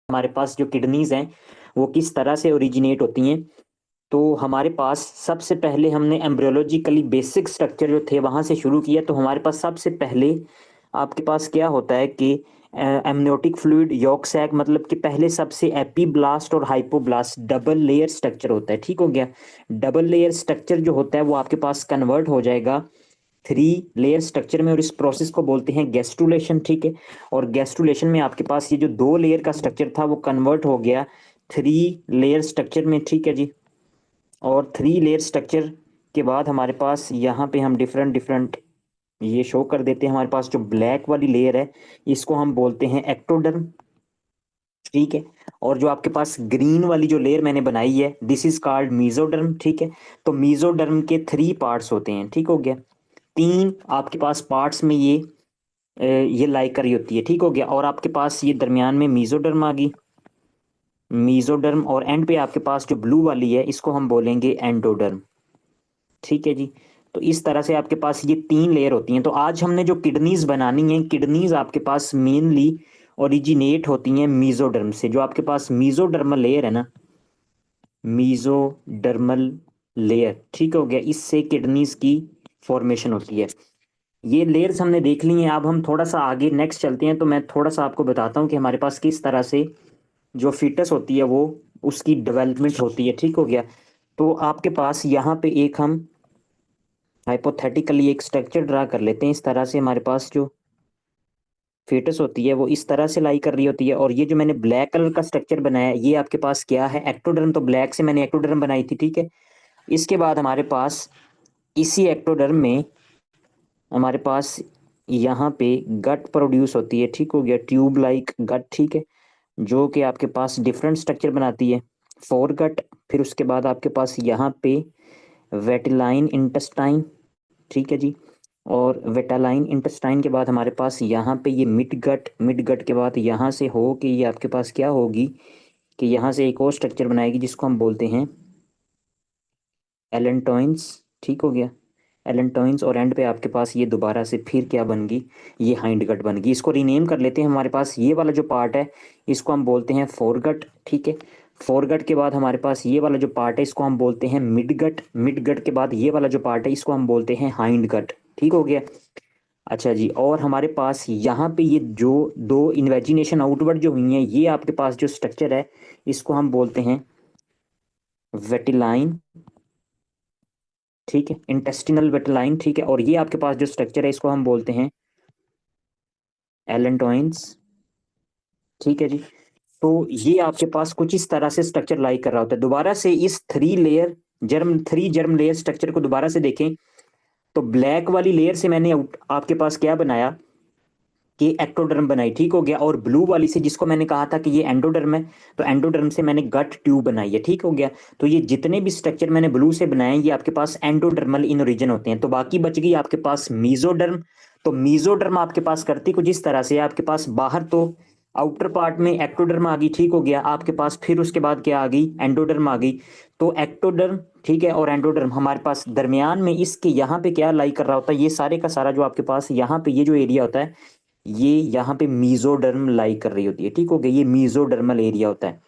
हमारे पास जो किडनीज हैं वो किस तरह से ओरिजिनेट होती हैं। तो हमारे पास सबसे पहले हमने एम्ब्रियोलॉजिकली बेसिक स्ट्रक्चर जो थे वहाँ से शुरू किया। तो हमारे पास सबसे पहले आपके पास क्या होता है कि एमनियोटिक फ्लूइड यॉर्क सैक, मतलब कि पहले सबसे एपीब्लास्ट और हाइपोब्लास्ट डबल लेयर स्ट्रक्चर होता है। ठीक हो गया। डबल लेयर स्ट्रक्चर जो होता है वो आपके पास कन्वर्ट हो जाएगा थ्री लेयर स्ट्रक्चर में, और इस प्रोसेस को बोलते हैं गैस्ट्रुलेशन। ठीक है। और गैस्ट्रुलेशन में आपके पास ये जो दो लेयर का स्ट्रक्चर था वो कन्वर्ट हो गया थ्री लेयर स्ट्रक्चर में। ठीक है जी। और थ्री लेयर स्ट्रक्चर के बाद हमारे पास यहाँ पे हम डिफरेंट डिफरेंट ये शो कर देते हैं। हमारे पास जो ब्लैक वाली लेयर है इसको हम बोलते हैं एक्टोडर्म। ठीक है। और जो आपके पास ग्रीन वाली जो लेयर मैंने बनाई है दिस इज कॉल्ड मीजोडर्म। ठीक है। तो मीजोडर्म के थ्री पार्ट्स होते हैं। ठीक हो गया। तीन आपके पास पार्ट्स में ये लाई करी होती है। ठीक हो गया। और आपके पास ये दरमियान में मीजोडर्म आ गई, मीजोडर्म, और एंड पे आपके पास जो ब्लू वाली है इसको हम बोलेंगे एंडोडर्म। ठीक है जी। तो इस तरह से आपके पास ये तीन लेयर होती हैं। तो आज हमने जो किडनीज बनानी है, किडनीज आपके पास मेनली ओरिजिनेट होती हैं मीजोडर्म से। जो आपके पास मीजोडर्मल लेयर है ना, मीजोडर्मल लेयर, ठीक हो गया, इससे किडनीज की फॉर्मेशन होती है। ये लेयर्स हमने देख ली हैं। अब हम थोड़ा सा आगे नेक्स्ट चलते हैं। तो मैं थोड़ा सा आपको बताता हूँ कि हमारे पास किस तरह से जो फीटस होती है वो उसकी डेवलपमेंट होती है। ठीक हो गया। तो आपके पास यहाँ पे एक हम हाइपोथेटिकली एक स्ट्रक्चर ड्रा कर लेते हैं। इस तरह से हमारे पास जो फीटस होती है वो इस तरह से लाई कर रही होती है। और ये जो मैंने ब्लैक कलर का स्ट्रक्चर बनाया है ये आपके पास क्या है, एक्टोडर्म। तो ब्लैक से मैंने एक्टोडर्म बनाई थी। ठीक है। इसके बाद हमारे पास इसी एक्टोडर्म में हमारे पास यहाँ पे गट प्रोड्यूस होती है। ठीक हो गया, ट्यूब लाइक गट। ठीक है। जो कि आपके पास डिफरेंट स्ट्रक्चर बनाती है, फोर गट। फिर उसके बाद आपके पास यहाँ पे वेटिलाइन इंटेस्टाइन। ठीक है जी। और वेटालाइन इंटेस्टाइन के बाद हमारे पास यहाँ पे ये मिड गट, मिड गट के बाद यहाँ से हो कि ये आपके पास क्या होगी कि यहाँ से एक और स्ट्रक्चर बनाएगी जिसको हम बोलते हैं एलेंटोइंस। ठीक हो गया, एलेंटोइंस। और एंड पे आपके पास ये दोबारा से फिर क्या बन गई, ये हाइंड गट बन गई। इसको रीनेम कर लेते हैं। हमारे पास ये वाला जो पार्ट है इसको हम बोलते हैं फोरगट। ठीक है। फोरगट के बाद हमारे पास ये वाला जो पार्ट है इसको हम बोलते हैं मिडगट। मिडगट के बाद ये वाला जो पार्ट है इसको हम बोलते हैं हाइंड गट। ठीक हो गया। अच्छा जी। और हमारे पास यहाँ पे ये जो दो इन्वेजिनेशन आउटवर्ड जो हुई हैं ये आपके पास जो स्ट्रक्चर है इसको हम बोलते हैं वेटिलाइन। ठीक है, इंटेस्टिनल वेटिलाइन। ठीक है। और ये आपके पास जो स्ट्रक्चर है इसको हम बोलते हैं एलेंटोइंस। ठीक है जी। तो ये आपके पास कुछ इस तरह से स्ट्रक्चर लाई कर रहा होता है। दोबारा से इस थ्री जर्म लेयर स्ट्रक्चर को दोबारा से देखें तो ब्लैक वाली लेयर से मैंने आपके पास क्या बनाया कि एक्टोडर्म बनाई। ठीक हो गया। और ब्लू वाली से जिसको मैंने कहा था कि ये एंडोडर्म है, तो एंडोडर्म से मैंने गट ट्यूब बनाई है। ठीक हो गया। तो ये जितने भी स्ट्रक्चर मैंने ब्लू से बनाए हैं ये आपके पास एंडोडर्मल इन ओरिजिन होते हैं। तो बाकी बच गई आपके पास मीजोडर्म। तो मीजोडर्म आपके पास करती कुछ इस तरह से, आपके पास बाहर तो आउटर पार्ट में एक्टोडर्म आ गई। ठीक हो गया आपके पास। फिर उसके बाद क्या आ गई, एंडोडर्म आ गई। तो एक्टोडर्म, ठीक है, और एंडोडर्म हमारे पास दरमियान में इसके यहाँ पे क्या लाई कर रहा होता है, ये सारे का सारा जो आपके पास यहाँ पे ये जो एरिया होता है ये यहाँ पे मीजोडर्म लाई कर रही होती है। ठीक हो गया। ये मीजोडर्मल एरिया होता है,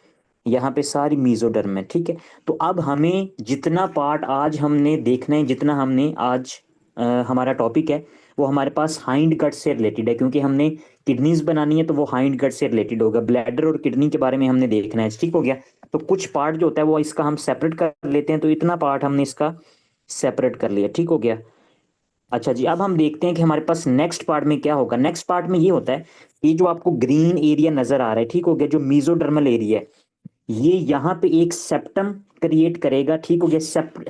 यहाँ पे सारी मीजोडर्म है। ठीक है। तो अब हमें जितना पार्ट आज हमने देखना है, जितना हमने आज हमारा टॉपिक है वो हमारे पास हाइंड गट से रिलेटेड है, क्योंकि हमने किडनीज बनानी है तो वो हाइंड गट से रिलेटेड होगा। ब्लैडर और किडनी के बारे में हमने देखना है। ठीक हो गया। तो कुछ पार्ट जो होता है वो इसका हम सेपरेट कर लेते हैं। तो इतना पार्ट हमने इसका सेपरेट कर लिया। ठीक हो गया। अच्छा जी। अब हम देखते हैं कि हमारे पास नेक्स्ट पार्ट में क्या होगा। नेक्स्ट पार्ट में ये होता है कि जो आपको ग्रीन एरिया नजर आ रहा है, ठीक हो गया, जो मीजोडर्मल एरिया है ये यहाँ पे एक सेप्टम क्रिएट करेगा। ठीक हो गया।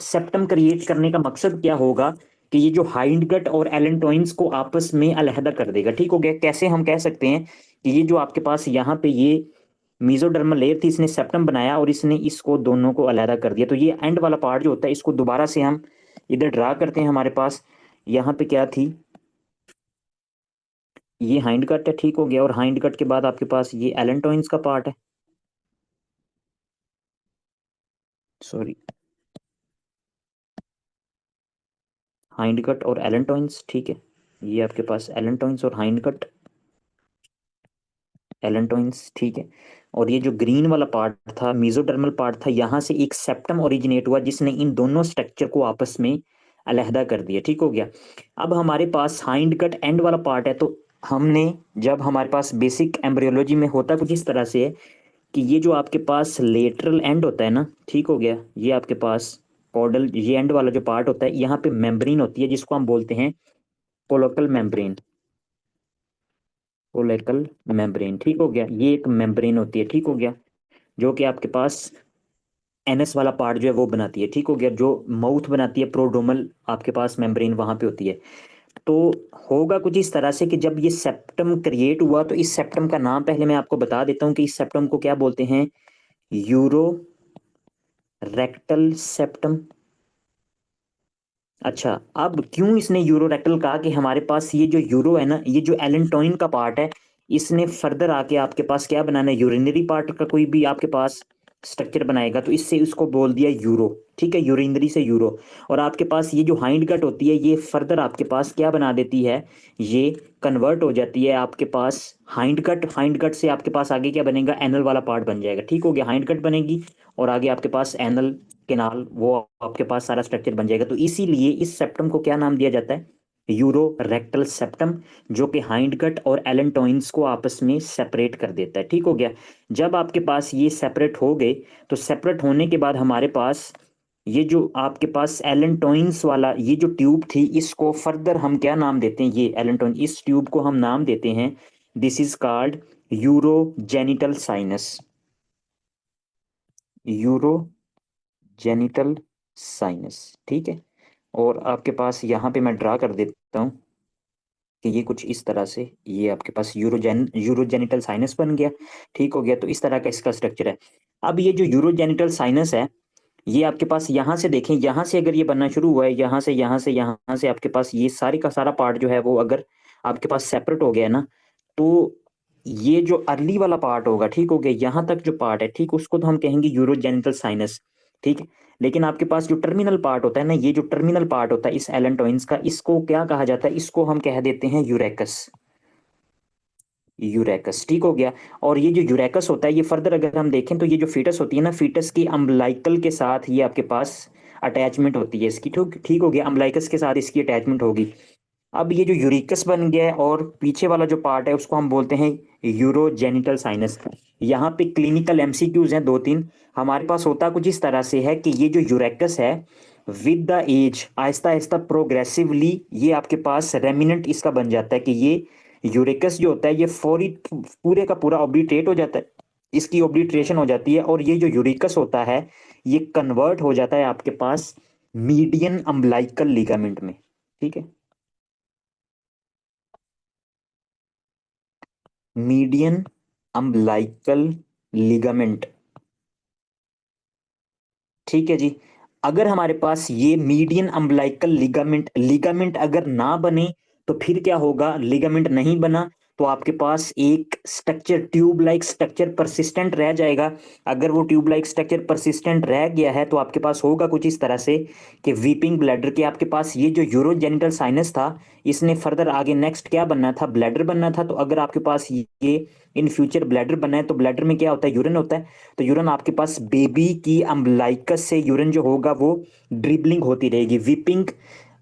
सेप्टम क्रिएट करने का मकसद क्या होगा कि ये जो हाइंड गट और एलेंटोइंस को आपस में अलहदा कर देगा। ठीक हो गया। कैसे हम कह सकते हैं कि ये जो आपके पास यहाँ पे ये मीजोडर्मल लेयर थी इसने सेप्टम बनाया और इसने इसको दोनों को अलहदा कर दिया। तो ये एंड वाला पार्ट जो होता है इसको दोबारा से हम इधर ड्रा करते हैं। हमारे पास यहाँ पे क्या थी, ये हाइंड कट है। ठीक हो गया। और हाइंड कट के बाद आपके पास ये एलेंटोइंस का पार्ट है, सॉरी, हाइंड कट और एलेंटोइंस। ठीक है। ये आपके पास एलेंटोइंस और हाइंड कट। एलेंटोइंस, ठीक है। और ये जो ग्रीन वाला पार्ट था, मेसोडर्मल पार्ट था, यहाँ से एक सेप्टम ओरिजिनेट हुआ जिसने इन दोनों स्ट्रक्चर को आपस में अलहदा कर दिया, ठीक हो गया। अब हमारे पास हाइंड कट एंड वाला पार्ट है, तो हमने, जब हमारे पास बेसिक एम्ब्रियोलॉजी में होता कुछ इस तरह से है कि ये जो आपके पास लेटरल एंड होता है ना, ठीक हो गया, ये आपके पास कॉर्डल, ये एंड वाला जो पार्ट होता है, यहाँ पे मेम्ब्रेन होती है जिसको हम बोलते हैं पोलोकल मेम्ब्रेन। पोलेकल मेम्ब्रेन, ठीक हो गया, ये एक मेम्ब्रेन होती है, ठीक हो गया, जो कि आपके पास एनएस वाला पार्ट जो है वो बनाती है, ठीक हो गया, जो माउथ बनाती है, प्रोड्रोमल आपके पास मेम्ब्रेन वहां पे होती है। तो होगा कुछ इस तरह से कि जब ये सेप्टम क्रिएट हुआ, तो इस सेप्टम का नाम पहले मैं आपको बता देता हूँ कि इस सेप्टम को क्या बोलते हैं, यूरो रेक्टल सेप्टम। अच्छा, अब क्यों इसने यूरोरेक्टल कहा कि हमारे पास ये जो यूरो है ना, ये जो एलेंटोइन का पार्ट है, इसने फर्दर आके आपके पास क्या बनाना है, यूरिनरी पार्ट का कोई भी आपके पास स्ट्रक्चर बनाएगा, तो इससे उसको बोल दिया यूरो, ठीक है, यूरिनरी से यूरो। और आपके पास ये जो हाइंड गट होती है, ये फर्दर आपके पास क्या बना देती है, ये कन्वर्ट हो जाती है आपके पास हाइंड गट। हाइंड गट से आपके पास आगे क्या बनेगा, एनल वाला पार्ट बन जाएगा, ठीक हो गया, हाइंड गट बनेगी और आगे आपके पास एनल केनाल, वो आपके पास सारा स्ट्रक्चर बन जाएगा। तो इसीलिए इस सेप्टम को क्या नाम दिया जाता है, यूरो रेक्टल सेप्टम, जो कि हाइंड गट और एलेंटोइंस को आपस में सेपरेट कर देता है, ठीक हो गया। जब आपके पास ये सेपरेट हो गए, तो सेपरेट होने के बाद हमारे पास ये जो आपके पास एलेंटोइंस वाला ये जो ट्यूब थी, इसको फर्दर हम क्या नाम देते हैं, ये एलेंटोइन, इस ट्यूब को हम नाम देते हैं, this is called urogenital sinus. Euro genital sinus, ठीक है। और आपके पास यहाँ पे मैं ड्रा कर देता हूँ कि ये कुछ इस तरह से, ये आपके पास यूरोजेनिटल साइनस बन गया, ठीक हो गया। तो इस तरह का इसका स्ट्रक्चर है। अब ये जो यूरोजेनिटल साइनस है, ये आपके पास यहाँ से देखें, यहाँ से अगर ये बनना शुरू हुआ है, यहाँ से आपके पास ये सारे का सारा पार्ट जो है वो अगर आपके पास सेपरेट हो गया है ना, तो ये जो अर्ली वाला पार्ट होगा, ठीक हो गया, यहाँ तक जो पार्ट है, ठीक, उसको तो हम कहेंगे यूरोजेनिटल साइनस, ठीक है। लेकिन आपके पास जो टर्मिनल पार्ट होता है ना, ये जो टर्मिनल पार्ट होता है इस एलेंटोइंस का, इसको क्या कहा जाता है, इसको हम कह देते हैं यूरेकस। यूरेकस, ठीक हो गया। और ये जो यूरेकस होता है, ये फर्दर अगर हम देखें तो ये जो फीटस होती है ना, फीटस की अम्बलाइकल के साथ ये आपके पास अटैचमेंट होती है इसकी, ठीक ठीक हो गया, अम्बलाइकस के साथ इसकी अटैचमेंट होगी। अब ये जो यूरिकस बन गया है और पीछे वाला जो पार्ट है उसको हम बोलते हैं यूरोजेनिटल साइनस। यहाँ पे क्लिनिकल एमसीक्यूज हैं दो तीन। हमारे पास होता कुछ इस तरह से है कि ये जो यूरेकस है, with the age Aahista Aahista progressively ये आपके पास रेमिनेंट इसका बन जाता है कि ये यूरेकस जो होता है ये फौरी पूरे का पूरा ऑब्लिटरेट हो जाता है, इसकी ऑब्लिटरेशन हो जाती है, और ये जो यूरिकस होता है ये कन्वर्ट हो जाता है आपके पास मीडियन अम्बलाइकल लिगामेंट में, ठीक है, मीडियन अम्बलाइकल लिगामेंट, ठीक है जी। अगर हमारे पास ये मीडियन अम्बलाइकल लिगामेंट लिगामेंट अगर ना बने, तो फिर क्या होगा, लिगामेंट नहीं बना तो आपके पास एक structure tube like structure persistent रह जाएगा। अगर वो ट्यूब लाइक स्ट्रक्चर परसिस्टेंट रह गया है, तो आपके पास होगा कुछ इस तरह से कि वीपिंग ब्लैडर के आपके पास ये जो यूरोजेनिटल साइनस था, इसने फर्दर आगे नेक्स्ट क्या बनना था, ब्लैडर बनना था। तो अगर आपके पास ये इन फ्यूचर ब्लैडर बना है, तो ब्लैडर में क्या होता है, यूरिन होता है। तो यूरिन आपके पास बेबी की अम्बलाइकस से यूरिन जो होगा वो ड्रिबलिंग होती रहेगी, विपिंग।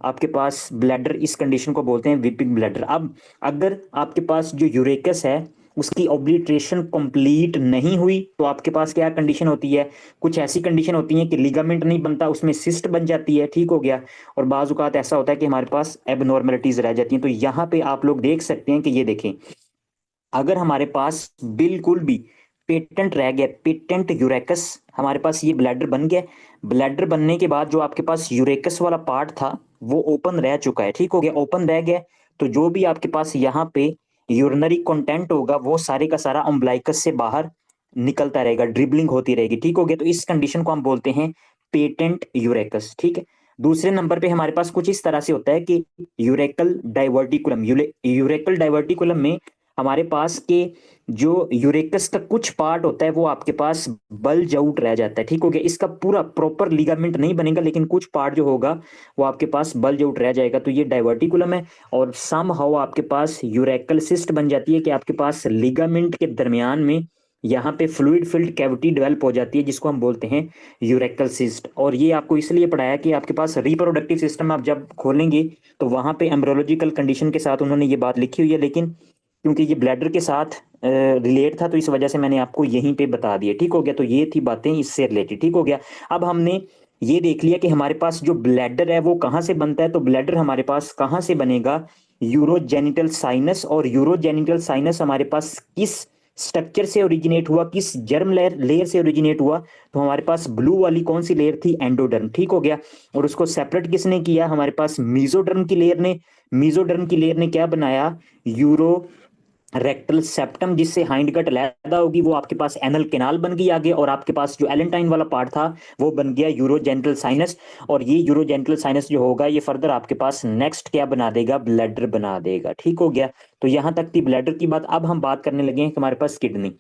आपके पास ब्लैडर, इस कंडीशन को बोलते हैं विपिंग ब्लैडर। अब अगर आपके पास जो यूरेकस है उसकी ऑब्लिट्रेशन कंप्लीट नहीं हुई, तो आपके पास क्या कंडीशन होती है, कुछ ऐसी कंडीशन होती है कि लिगामेंट नहीं बनता, उसमें सिस्ट बन जाती है, ठीक हो गया। और बाज़ औक़ात ऐसा होता है कि हमारे पास एबनॉर्मलिटीज रह जाती हैं। तो यहाँ पे आप लोग देख सकते हैं कि ये देखें, अगर हमारे पास बिल्कुल भी पेटेंट रह गया, पेटेंट यूरेकस, हमारे पास ये ब्लैडर बन गया, ब्लैडर बनने के बाद जो आपके पास यूरेकस वाला पार्ट था वो ओपन रह चुका है, ठीक हो गया, ओपन रह गया। तो जो भी आपके पास यहाँ पे यूरिनरी कंटेंट होगा वो सारे का सारा अम्बलाइकस से बाहर निकलता रहेगा, ड्रिबलिंग होती रहेगी, ठीक हो गया। तो इस कंडीशन को हम बोलते हैं पेटेंट यूरेकस, ठीक है। दूसरे नंबर पे हमारे पास कुछ इस तरह से होता है कि यूरेकल डाइवर्टिकुलम, यूरेकल डाइवर्टिकुलम में हमारे पास के जो यूरेकस का कुछ पार्ट होता है वो आपके पास बल्ज आउट रह जाता है, ठीक हो गया। इसका पूरा प्रॉपर लिगामेंट नहीं बनेगा, लेकिन कुछ पार्ट जो होगा वो आपके पास बल्ज आउट रह जाएगा, तो ये डाइवर्टिकुलम है। और सम हाउ आपके पास यूरेकल सिस्ट बन जाती है कि आपके पास लिगामेंट के दरमियान में यहाँ पे फ्लूइड फिल्ड कैविटी डेवलप हो जाती है, जिसको हम बोलते हैं यूरेकल सिस्ट। और ये आपको इसलिए पढ़ाया कि आपके पास रिप्रोडक्टिव सिस्टम आप जब खोलेंगे तो वहां पे एम्ब्रियोलॉजिकल कंडीशन के साथ उन्होंने ये बात लिखी हुई है, लेकिन क्योंकि ये ब्लैडर के साथ रिलेट था तो इस वजह से मैंने आपको यहीं पे बता दिया, ठीक हो गया। तो ये थी बातें इससे रिलेटेड, ठीक हो गया। अब हमने ये देख लिया कि हमारे पास जो ब्लैडर है वो कहाँ से बनता है, तो ब्लैडर हमारे पास कहाँ से बनेगा, यूरोजेनिटल साइनस। और यूरोजेनिटल साइनस हमारे पास किस स्ट्रक्चर से ओरिजिनेट हुआ, किस जर्म लेयर लेयर से ओरिजिनेट हुआ, तो हमारे पास ब्लू वाली कौन सी लेयर थी, एंडोडर्म, ठीक हो गया। और उसको सेपरेट किसने किया, हमारे पास मीजोडर्म की लेयर ने। मीजोडर्म की लेयर ने क्या बनाया, यूरो रेक्टल सेप्टम, जिससे हाइंड गट लैदा होगी, वो आपके पास एनल केनाल बन गई आगे, और आपके पास जो एलेंटाइन वाला पार्ट था वो बन गया यूरोजेनिटल साइनस। और ये यूरोजेनिटल साइनस जो होगा ये फर्दर आपके पास नेक्स्ट क्या बना देगा, ब्लैडर बना देगा, ठीक हो गया। तो यहां तक थी ब्लैडर की बात। अब हम बात करने लगे हैं कि हमारे पास किडनी,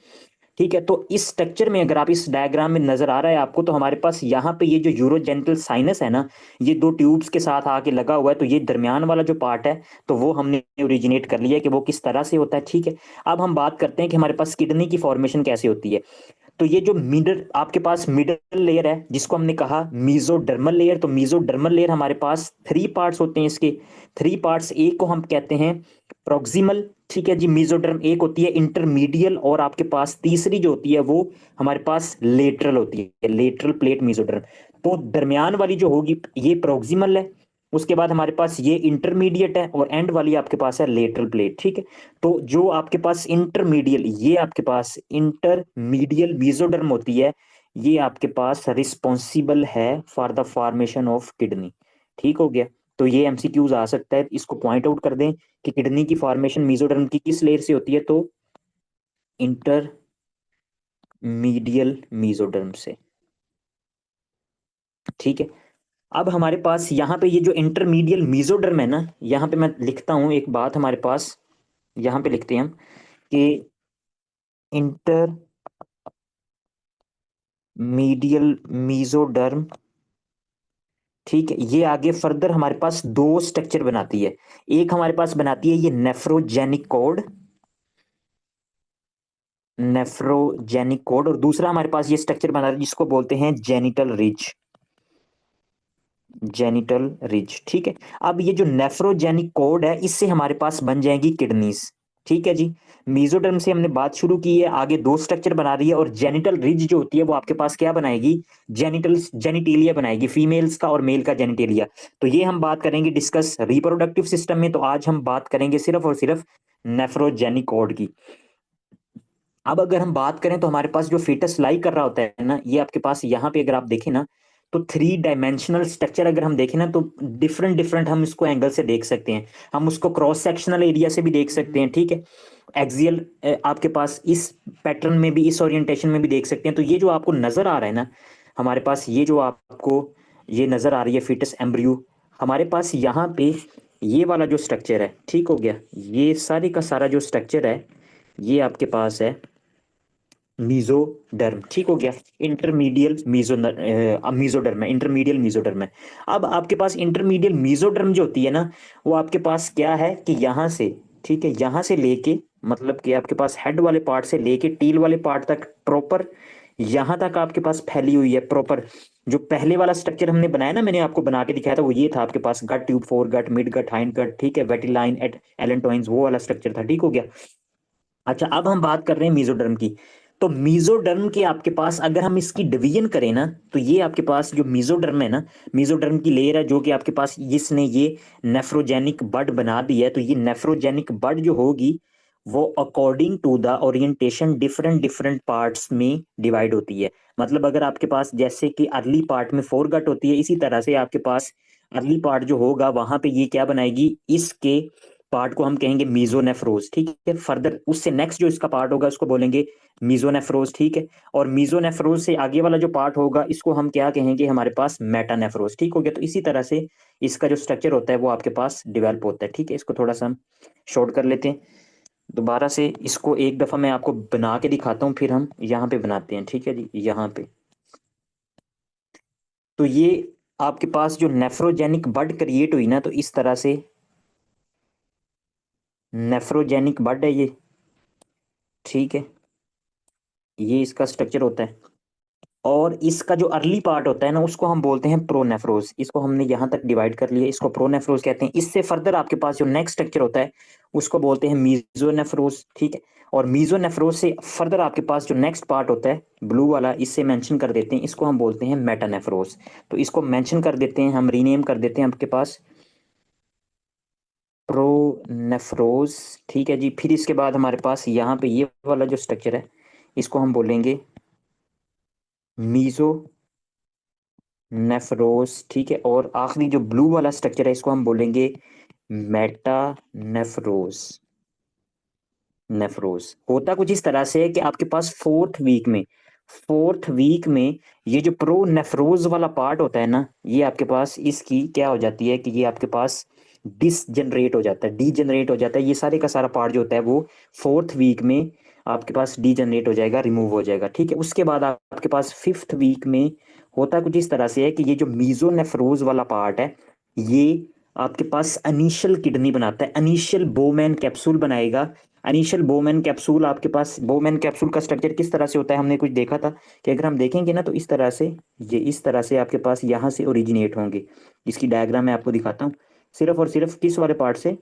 ठीक है। तो इस स्ट्रक्चर में अगर आप इस डायग्राम में नजर आ रहा है आपको, तो हमारे पास यहाँ पे ये जो यूरोजेनिटल साइनस है ना, ये दो ट्यूब्स के साथ आके लगा हुआ है, तो ये दरमियान वाला जो पार्ट है तो वो हमने ओरिजिनेट कर लिया है कि वो किस तरह से होता है, ठीक है। अब हम बात करते हैं कि हमारे पास किडनी की फॉर्मेशन कैसे होती है। तो ये जो मिडल आपके पास मिडल लेयर है जिसको हमने कहा मीजोडर्मल लेयर, तो मीजोडर्मल लेयर हमारे पास थ्री पार्ट्स होते हैं इसके। थ्री पार्ट्स, एक को हम कहते हैं प्रोक्सिमल, ठीक है जी, मीजोडर्म एक होती है, इंटरमीडियल, और आपके पास तीसरी जो होती है वो हमारे पास लेटरल होती है, लेटरल प्लेट मीजोडर्म। तो दरमियान वाली जो होगी ये प्रोक्सिमल है, उसके बाद हमारे पास ये इंटरमीडिएट है, और एंड वाली आपके पास है लेटरल प्लेट, ठीक है। तो जो आपके पास इंटरमीडियल, ये आपके पास इंटरमीडियल मीजोडर्म होती है, ये आपके पास रिस्पॉन्सिबल है for the formation of kidney, ठीक हो गया। तो ये एमसीक्यूज आ सकता है, इसको पॉइंट आउट कर दें कि किडनी की फॉर्मेशन मीजोडर्म की किस लेयर से होती है, तो इंटरमीडियल मीजोडर्म से, ठीक है। अब हमारे पास यहाँ पे ये जो इंटरमीडियल मीजोडर्म है ना, यहाँ पे मैं लिखता हूं एक बात हमारे पास, यहाँ पे लिखते हैं हम कि इंटरमीडियल मीजोडर्म, ठीक है, ये आगे फर्दर हमारे पास दो स्ट्रक्चर बनाती है। एक हमारे पास बनाती है ये नेफ्रोजेनिक कॉर्ड, नेफ्रोजेनिक कॉर्ड, और दूसरा हमारे पास ये स्ट्रक्चर बना रहा है जिसको बोलते हैं जेनिटल रिज, जेनिटल रिज, ठीक है। अब ये जो नेफ्रोजेनिक कॉर्ड है इससे हमारे पास बन जाएंगी किडनीज, ठीक है जी। मीजोडर्म से हमने बात शुरू की है, आगे दो स्ट्रक्चर बना रही है, और जेनिटल रिज जो होती है वो आपके पास क्या बनाएगी, जेनिटल जेनिटेलिया बनाएगी, फीमेल्स का और मेल का जेनिटेलिया। तो ये हम बात करेंगे डिस्कस रिप्रोडक्टिव सिस्टम में, तो आज हम बात करेंगे सिर्फ और सिर्फ नेफ्रोजेनिक कॉर्ड की। अब अगर हम बात करें तो हमारे पास जो फीटस लाई कर रहा होता है ना, ये आपके पास यहाँ पे अगर आप देखें ना, तो थ्री डायमेंशनल स्ट्रक्चर अगर हम देखें ना, तो डिफरेंट डिफरेंट हम इसको एंगल से देख सकते हैं। हम उसको क्रॉस सेक्शनल एरिया से भी देख सकते हैं, ठीक है। एक्सियल आपके पास इस पैटर्न में भी, इस ओरिएंटेशन में भी देख सकते हैं। तो ये जो आपको नजर आ रहा है ना, हमारे पास ये जो आपको ये नजर आ रही है फीटस एम्ब्रियो, हमारे पास यहाँ पे ये वाला जो स्ट्रक्चर है, ठीक हो गया, ये सारे का सारा जो स्ट्रक्चर है ये आपके पास है मीजोडर्म, ठीक हो गया। इंटरमीडियल मीजोडर्म है, इंटरमीडियल मीजोडर्म है। अब आपके पास इंटरमीडियल मीजोडर्म जो होती है ना, वो आपके पास क्या है कि यहाँ से, ठीक है, यहाँ से लेके, मतलब कि आपके पास हेड वाले पार्ट से लेके टील वाले पार्ट तक प्रॉपर यहाँ तक आपके पास फैली हुई है प्रॉपर। जो पहले वाला स्ट्रक्चर हमने बनाया ना, मैंने आपको बना के दिखाया था, वो ये था आपके पास गट ट्यूब, फोर गट, मिड गट, हाइंड गट, ठीक है, वेटिलाइन एट एलेंटोइंस, वो वाला स्ट्रक्चर था, ठीक हो गया। अच्छा, अब हम बात कर रहे हैं मीजोडर्म की। तो मीजोडर्म के आपके पास अगर हम इसकी डिवीजन करें ना, तो ये आपके पास जो मीजोडर्म है ना, मीजोडर्म की लेयर है जो कि आपके पास जिसने ये नेफ्रोजेनिक बड बना दी है, तो ये नेफ्रोजेनिक बड जो होगी वो according to the orientation different different parts में डिवाइड होती है। मतलब अगर आपके पास जैसे कि अर्ली पार्ट में फोर गट होती है, इसी तरह से आपके पास अर्ली पार्ट जो होगा वहां पे ये क्या बनाएगी, इसके पार्ट को हम कहेंगे मीजोनेफ्रोज, ठीक है। फर्दर उससे नेक्स्ट जो इसका पार्ट होगा उसको बोलेंगे मीजोनेफ्रोज, ठीक है। और मीजोनेफ्रोज से आगे वाला जो पार्ट होगा इसको हम क्या कहेंगे, हमारे पास मेटानेफ्रोज, ठीक हो गया। तो इसी तरह से इसका जो स्ट्रक्चर होता है वो आपके पास डेवलप होता है, ठीक है। इसको थोड़ा सा हम शॉर्ट कर लेते हैं। दोबारा से इसको एक दफा मैं आपको बना के दिखाता हूँ, फिर हम यहाँ पे बनाते हैं, ठीक है जी। यहाँ पे तो ये आपके पास जो नेफ्रोजेनिक बड क्रिएट हुई ना, तो इस तरह से नेफ्रोजेनिक बड है ये, ठीक है। ये इसका स्ट्रक्चर होता है, और इसका जो अर्ली पार्ट होता है ना, उसको हम बोलते हैं प्रोनेफ्रोज। इसको हमने यहाँ तक डिवाइड कर लिया, इसको प्रोनेफ्रोज कहते हैं। इससे फर्दर आपके पास जो नेक्स्ट स्ट्रक्चर होता है उसको बोलते हैं मीजोनेफ्रोज, ठीक है। और मीजोनेफ्रोज से फर्दर आपके पास जो नेक्स्ट पार्ट होता है ब्लू वाला, इससे मेंशन कर देते हैं, इसको हम बोलते हैं मेटानेफ्रोज। तो इसको मेंशन कर देते हैं, हम रीनेम कर देते हैं आपके पास प्रोनेफ्रोज, ठीक है जी। फिर इसके बाद हमारे पास यहाँ पे ये वाला जो स्ट्रक्चर है इसको हम बोलेंगे मीजो नेफ्रोज, ठीक है। और आखिरी जो ब्लू वाला स्ट्रक्चर है इसको हम बोलेंगे मेटा नेफ्रोज। नेफ्रोज होता कुछ इस तरह से है कि आपके पास फोर्थ वीक में ये जो प्रो नेफ्रोज वाला पार्ट होता है ना, ये आपके पास इसकी क्या हो जाती है कि ये आपके पास डिसजनरेट हो जाता है, डीजनरेट हो जाता है। ये सारे का सारा पार्ट जो होता है वो फोर्थ वीक में आपके पास डीजनरेट हो जाएगा, रिमूव हो जाएगा, ठीक है। उसके बाद आपके पास फिफ्थ वीक में होता कुछ इस तरह से है कि ये जो मीजोनेफ्रोज वाला पार्ट है, ये आपके पास अनीशियल किडनी बनाता है, अनीशियल बोमैन कैप्सूल बनाएगा। अनीशियल बोमैन कैप्सूल, आपके पास बोमैन कैप्सूल का स्ट्रक्चर किस तरह से होता है, हमने कुछ देखा था कि अगर हम देखेंगे ना, तो इस तरह से, ये इस तरह से आपके पास यहाँ से ओरिजिनेट होंगे। इसकी डायग्राम मैं आपको दिखाता हूँ, सिर्फ और सिर्फ किस वाले पार्ट से,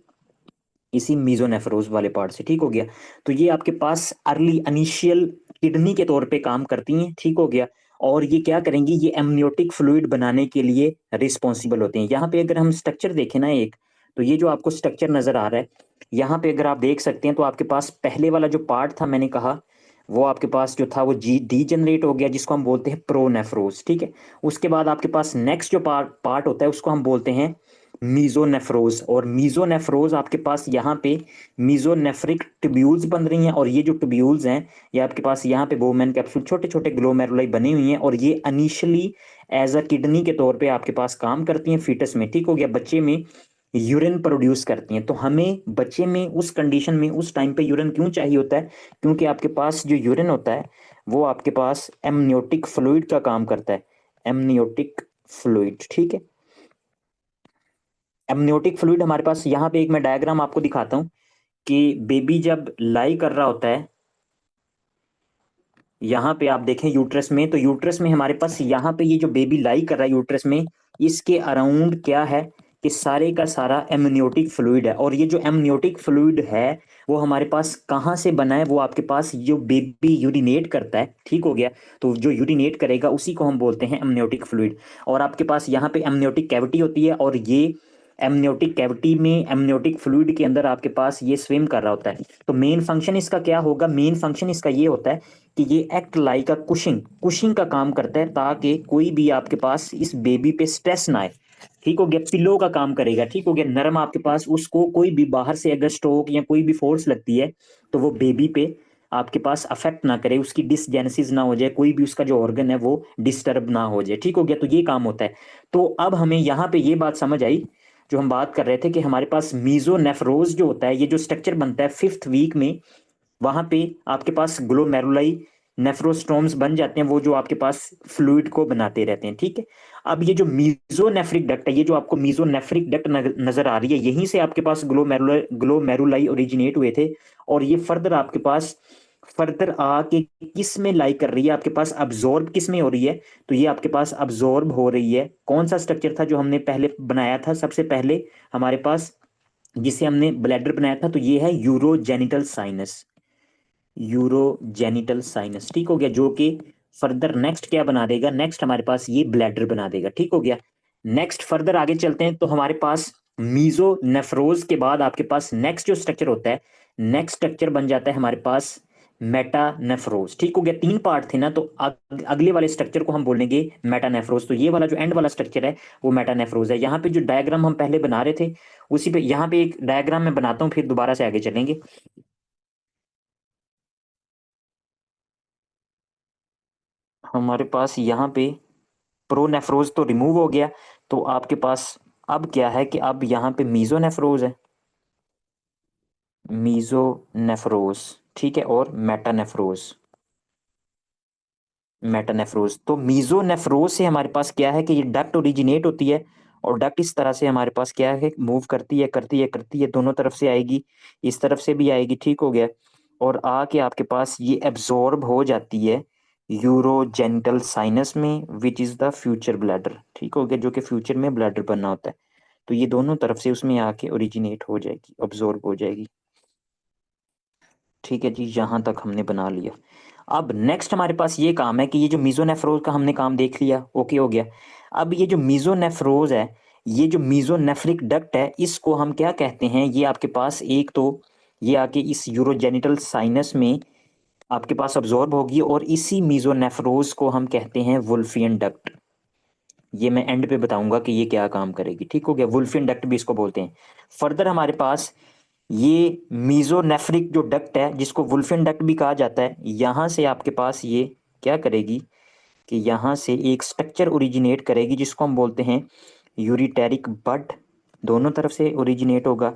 इसी मीजोनेफ्रोज वाले पार्ट से, ठीक हो गया। तो ये आपके पास अर्ली अनिशियल किडनी के तौर पे काम करती हैं, ठीक हो गया। और ये क्या करेंगी, ये एमनियोटिक फ्लूइड बनाने के लिए रिस्पॉन्सिबल होते हैं। यहाँ पे अगर हम स्ट्रक्चर देखें ना एक, तो ये जो आपको स्ट्रक्चर नजर आ रहा है, यहाँ पे अगर आप देख सकते हैं, तो आपके पास पहले वाला जो पार्ट था मैंने कहा, वो आपके पास जो था वो जी डीजनरेट हो गया, जिसको हम बोलते हैं प्रोनेफ्रोज, ठीक है। उसके बाद आपके पास नेक्स्ट जो पार्ट पार्ट होता है उसको हम बोलते हैं मीजोनेफ्रोज। और मीजोनेफ्रोज आपके पास यहाँ पे मीजोनेफ्रिक ट्यूब्यूल्स बन रही हैं, और ये जो ट्यूब्यूल्स हैं ये आपके पास यहाँ पे बोमेन कैप्सूल छोटे छोटे ग्लोमेरुलाई बनी हुई हैं, और ये अनिशियली एज अ किडनी के तौर पे आपके पास काम करती हैं फीटस में, ठीक हो गया। बच्चे में यूरिन प्रोड्यूस करती हैं। तो हमें बच्चे में उस कंडीशन में उस टाइम पे यूरिन क्यों चाहिए होता है, क्योंकि आपके पास जो यूरिन होता है वो आपके पास एमनियोटिक फ्लूइड का काम करता है, एमनियोटिक फ्लूइड, ठीक है। एमनियोटिक फ्लूइड हमारे पास यहाँ पे एक मैं डायग्राम आपको दिखाता हूँ कि बेबी जब लाई कर रहा होता है, यहाँ पे आप देखें यूट्रस में, तो यूट्रस में हमारे पास यहाँ पे ये जो बेबी लाई कर रहा है यूट्रस में, इसके अराउंड क्या है कि सारे का सारा एमनियोटिक फ्लूइड है। और ये जो एमनियोटिक फ्लूइड है वो हमारे पास कहाँ से बना है, वो आपके पास जो बेबी यूरिनेट करता है, ठीक हो गया। तो जो यूरिनेट करेगा उसी को हम बोलते हैं एमनियोटिक फ्लूइड। और आपके पास यहाँ पे एमनियोटिक कैविटी होती है, और ये एमनियोटिक कैविटी में एमनियोटिक फ्लूइड के अंदर आपके पास ये स्विम कर रहा होता है। तो मेन फंक्शन इसका क्या होगा, मेन फंक्शन इसका ये होता है कि ये एक्ट लाइक अ कुशिंग, कुशिंग का काम करता है, ताकि कोई भी आपके पास इस बेबी पे स्ट्रेस ना आए, ठीक हो गया। पिलो का काम करेगा, ठीक हो गया, नरम आपके पास, उसको कोई भी बाहर से अगर स्ट्रोक या कोई भी फोर्स लगती है तो वो बेबी पे आपके पास अफेक्ट ना करे, उसकी डिसजेनेसिस ना हो जाए, कोई भी उसका जो ऑर्गन है वो डिस्टर्ब ना हो जाए, ठीक हो गया। तो ये काम होता है। तो अब हमें यहाँ पे ये बात समझ आई, जो हम बात कर रहे थे कि हमारे पास मीजोनेफ्रोज जो होता है, ये जो स्ट्रक्चर बनता है फिफ्थ वीक में, वहां पे आपके पास ग्लोमेरुलाई नेफ्रोस्टोम्स बन जाते हैं, वो जो आपके पास फ्लूइड को बनाते रहते हैं, ठीक है। अब ये जो मीजोनेफ्रिक डक्ट है, ये जो आपको मीजोनेफ्रिक डक्ट नजर आ रही है, यहीं से आपके पास ग्लोमेरुलाई ओरिजिनेट हुए थे। और ये फर्दर आपके पास फर्दर आके किस में लाई कर रही है, आपके पास अब्जॉर्ब किस में हो रही है, तो ये आपके पास अब्जॉर्ब हो रही है। कौन सा स्ट्रक्चर था जो हमने पहले बनाया था, सबसे पहले हमारे पास जिसे हमने ब्लैडर बनाया था, तो ये है यूरोजेनिटल साइनस, यूरोजेनिटल साइनस, ठीक हो गया। जो कि फर्दर नेक्स्ट क्या बना देगा, नेक्स्ट हमारे पास ये ब्लैडर बना देगा, ठीक हो गया। नेक्स्ट फर्दर आगे चलते हैं, तो हमारे पास मीजो नेफ्रोज के बाद आपके पास नेक्स्ट जो स्ट्रक्चर होता है, नेक्स्ट स्ट्रक्चर बन जाता है हमारे पास मेटानेफ्रोज, ठीक हो गया। तीन पार्ट थे ना, तो अगले वाले स्ट्रक्चर को हम बोलेंगे मेटानेफ्रोज। तो ये वाला जो एंड वाला स्ट्रक्चर है वो मेटानेफ्रोज है। यहाँ पे जो डायग्राम हम पहले बना रहे थे उसी पे यहाँ पे एक डायग्राम मैं बनाता हूँ, फिर दोबारा से आगे चलेंगे। हमारे पास यहाँ पे प्रोनेफ्रोज तो रिमूव हो गया, तो आपके पास अब क्या है कि अब यहाँ पे मीजोनेफ्रोज है। मीजोनेफ्रोज, ठीक है, और मेटानेफ्रोज। मेटानेफ्रोज, तो मीजोनेफ्रोज से हमारे पास क्या है कि ये डक्ट ओरिजिनेट होती है, और डक्ट इस तरह से हमारे पास क्या है, मूव करती है करती है करती है, दोनों तरफ से आएगी, इस तरफ से भी आएगी, ठीक हो गया, और आके आपके पास ये एब्जॉर्ब हो जाती है यूरोजेनिटल साइनस में, which is the future bladder, ठीक हो गया, जो कि फ्यूचर में ब्लैडर बनना होता है। तो ये दोनों तरफ से उसमें आके ओरिजिनेट हो जाएगी, अब्जॉर्ब हो जाएगी। ठीक है जी, यहाँ तक हमने बना लिया। अब नेक्स्ट हमारे पास ये काम है कि ये जो मीजोनेफ्रोज का हमने काम देख लिया, ओके हो गया। अब ये जो मीजोनेफ्रोज है, ये जो मीजोनेफ्रिक डक्ट है, इसको हम क्या कहते हैं, ये आपके पास एक तो ये आके इस यूरोजेनिटल साइनस में आपके पास अब्जॉर्ब होगी, और इसी मीजोनेफ्रोज को हम कहते हैं वुल्फियन डक्ट। ये मैं एंड पे बताऊंगा कि ये क्या काम करेगी, ठीक हो गया, वुल्फियन डक्ट भी इसको बोलते हैं। फर्दर हमारे पास ये मीजोनेफ्रिक जो डक्ट है, जिसको वुल्फियन डक्ट भी कहा जाता है, यहाँ से आपके पास ये क्या करेगी कि यहाँ से एक स्ट्रक्चर ओरिजिनेट करेगी, जिसको हम बोलते हैं यूरिटेरिक बड। दोनों तरफ से ओरिजिनेट होगा,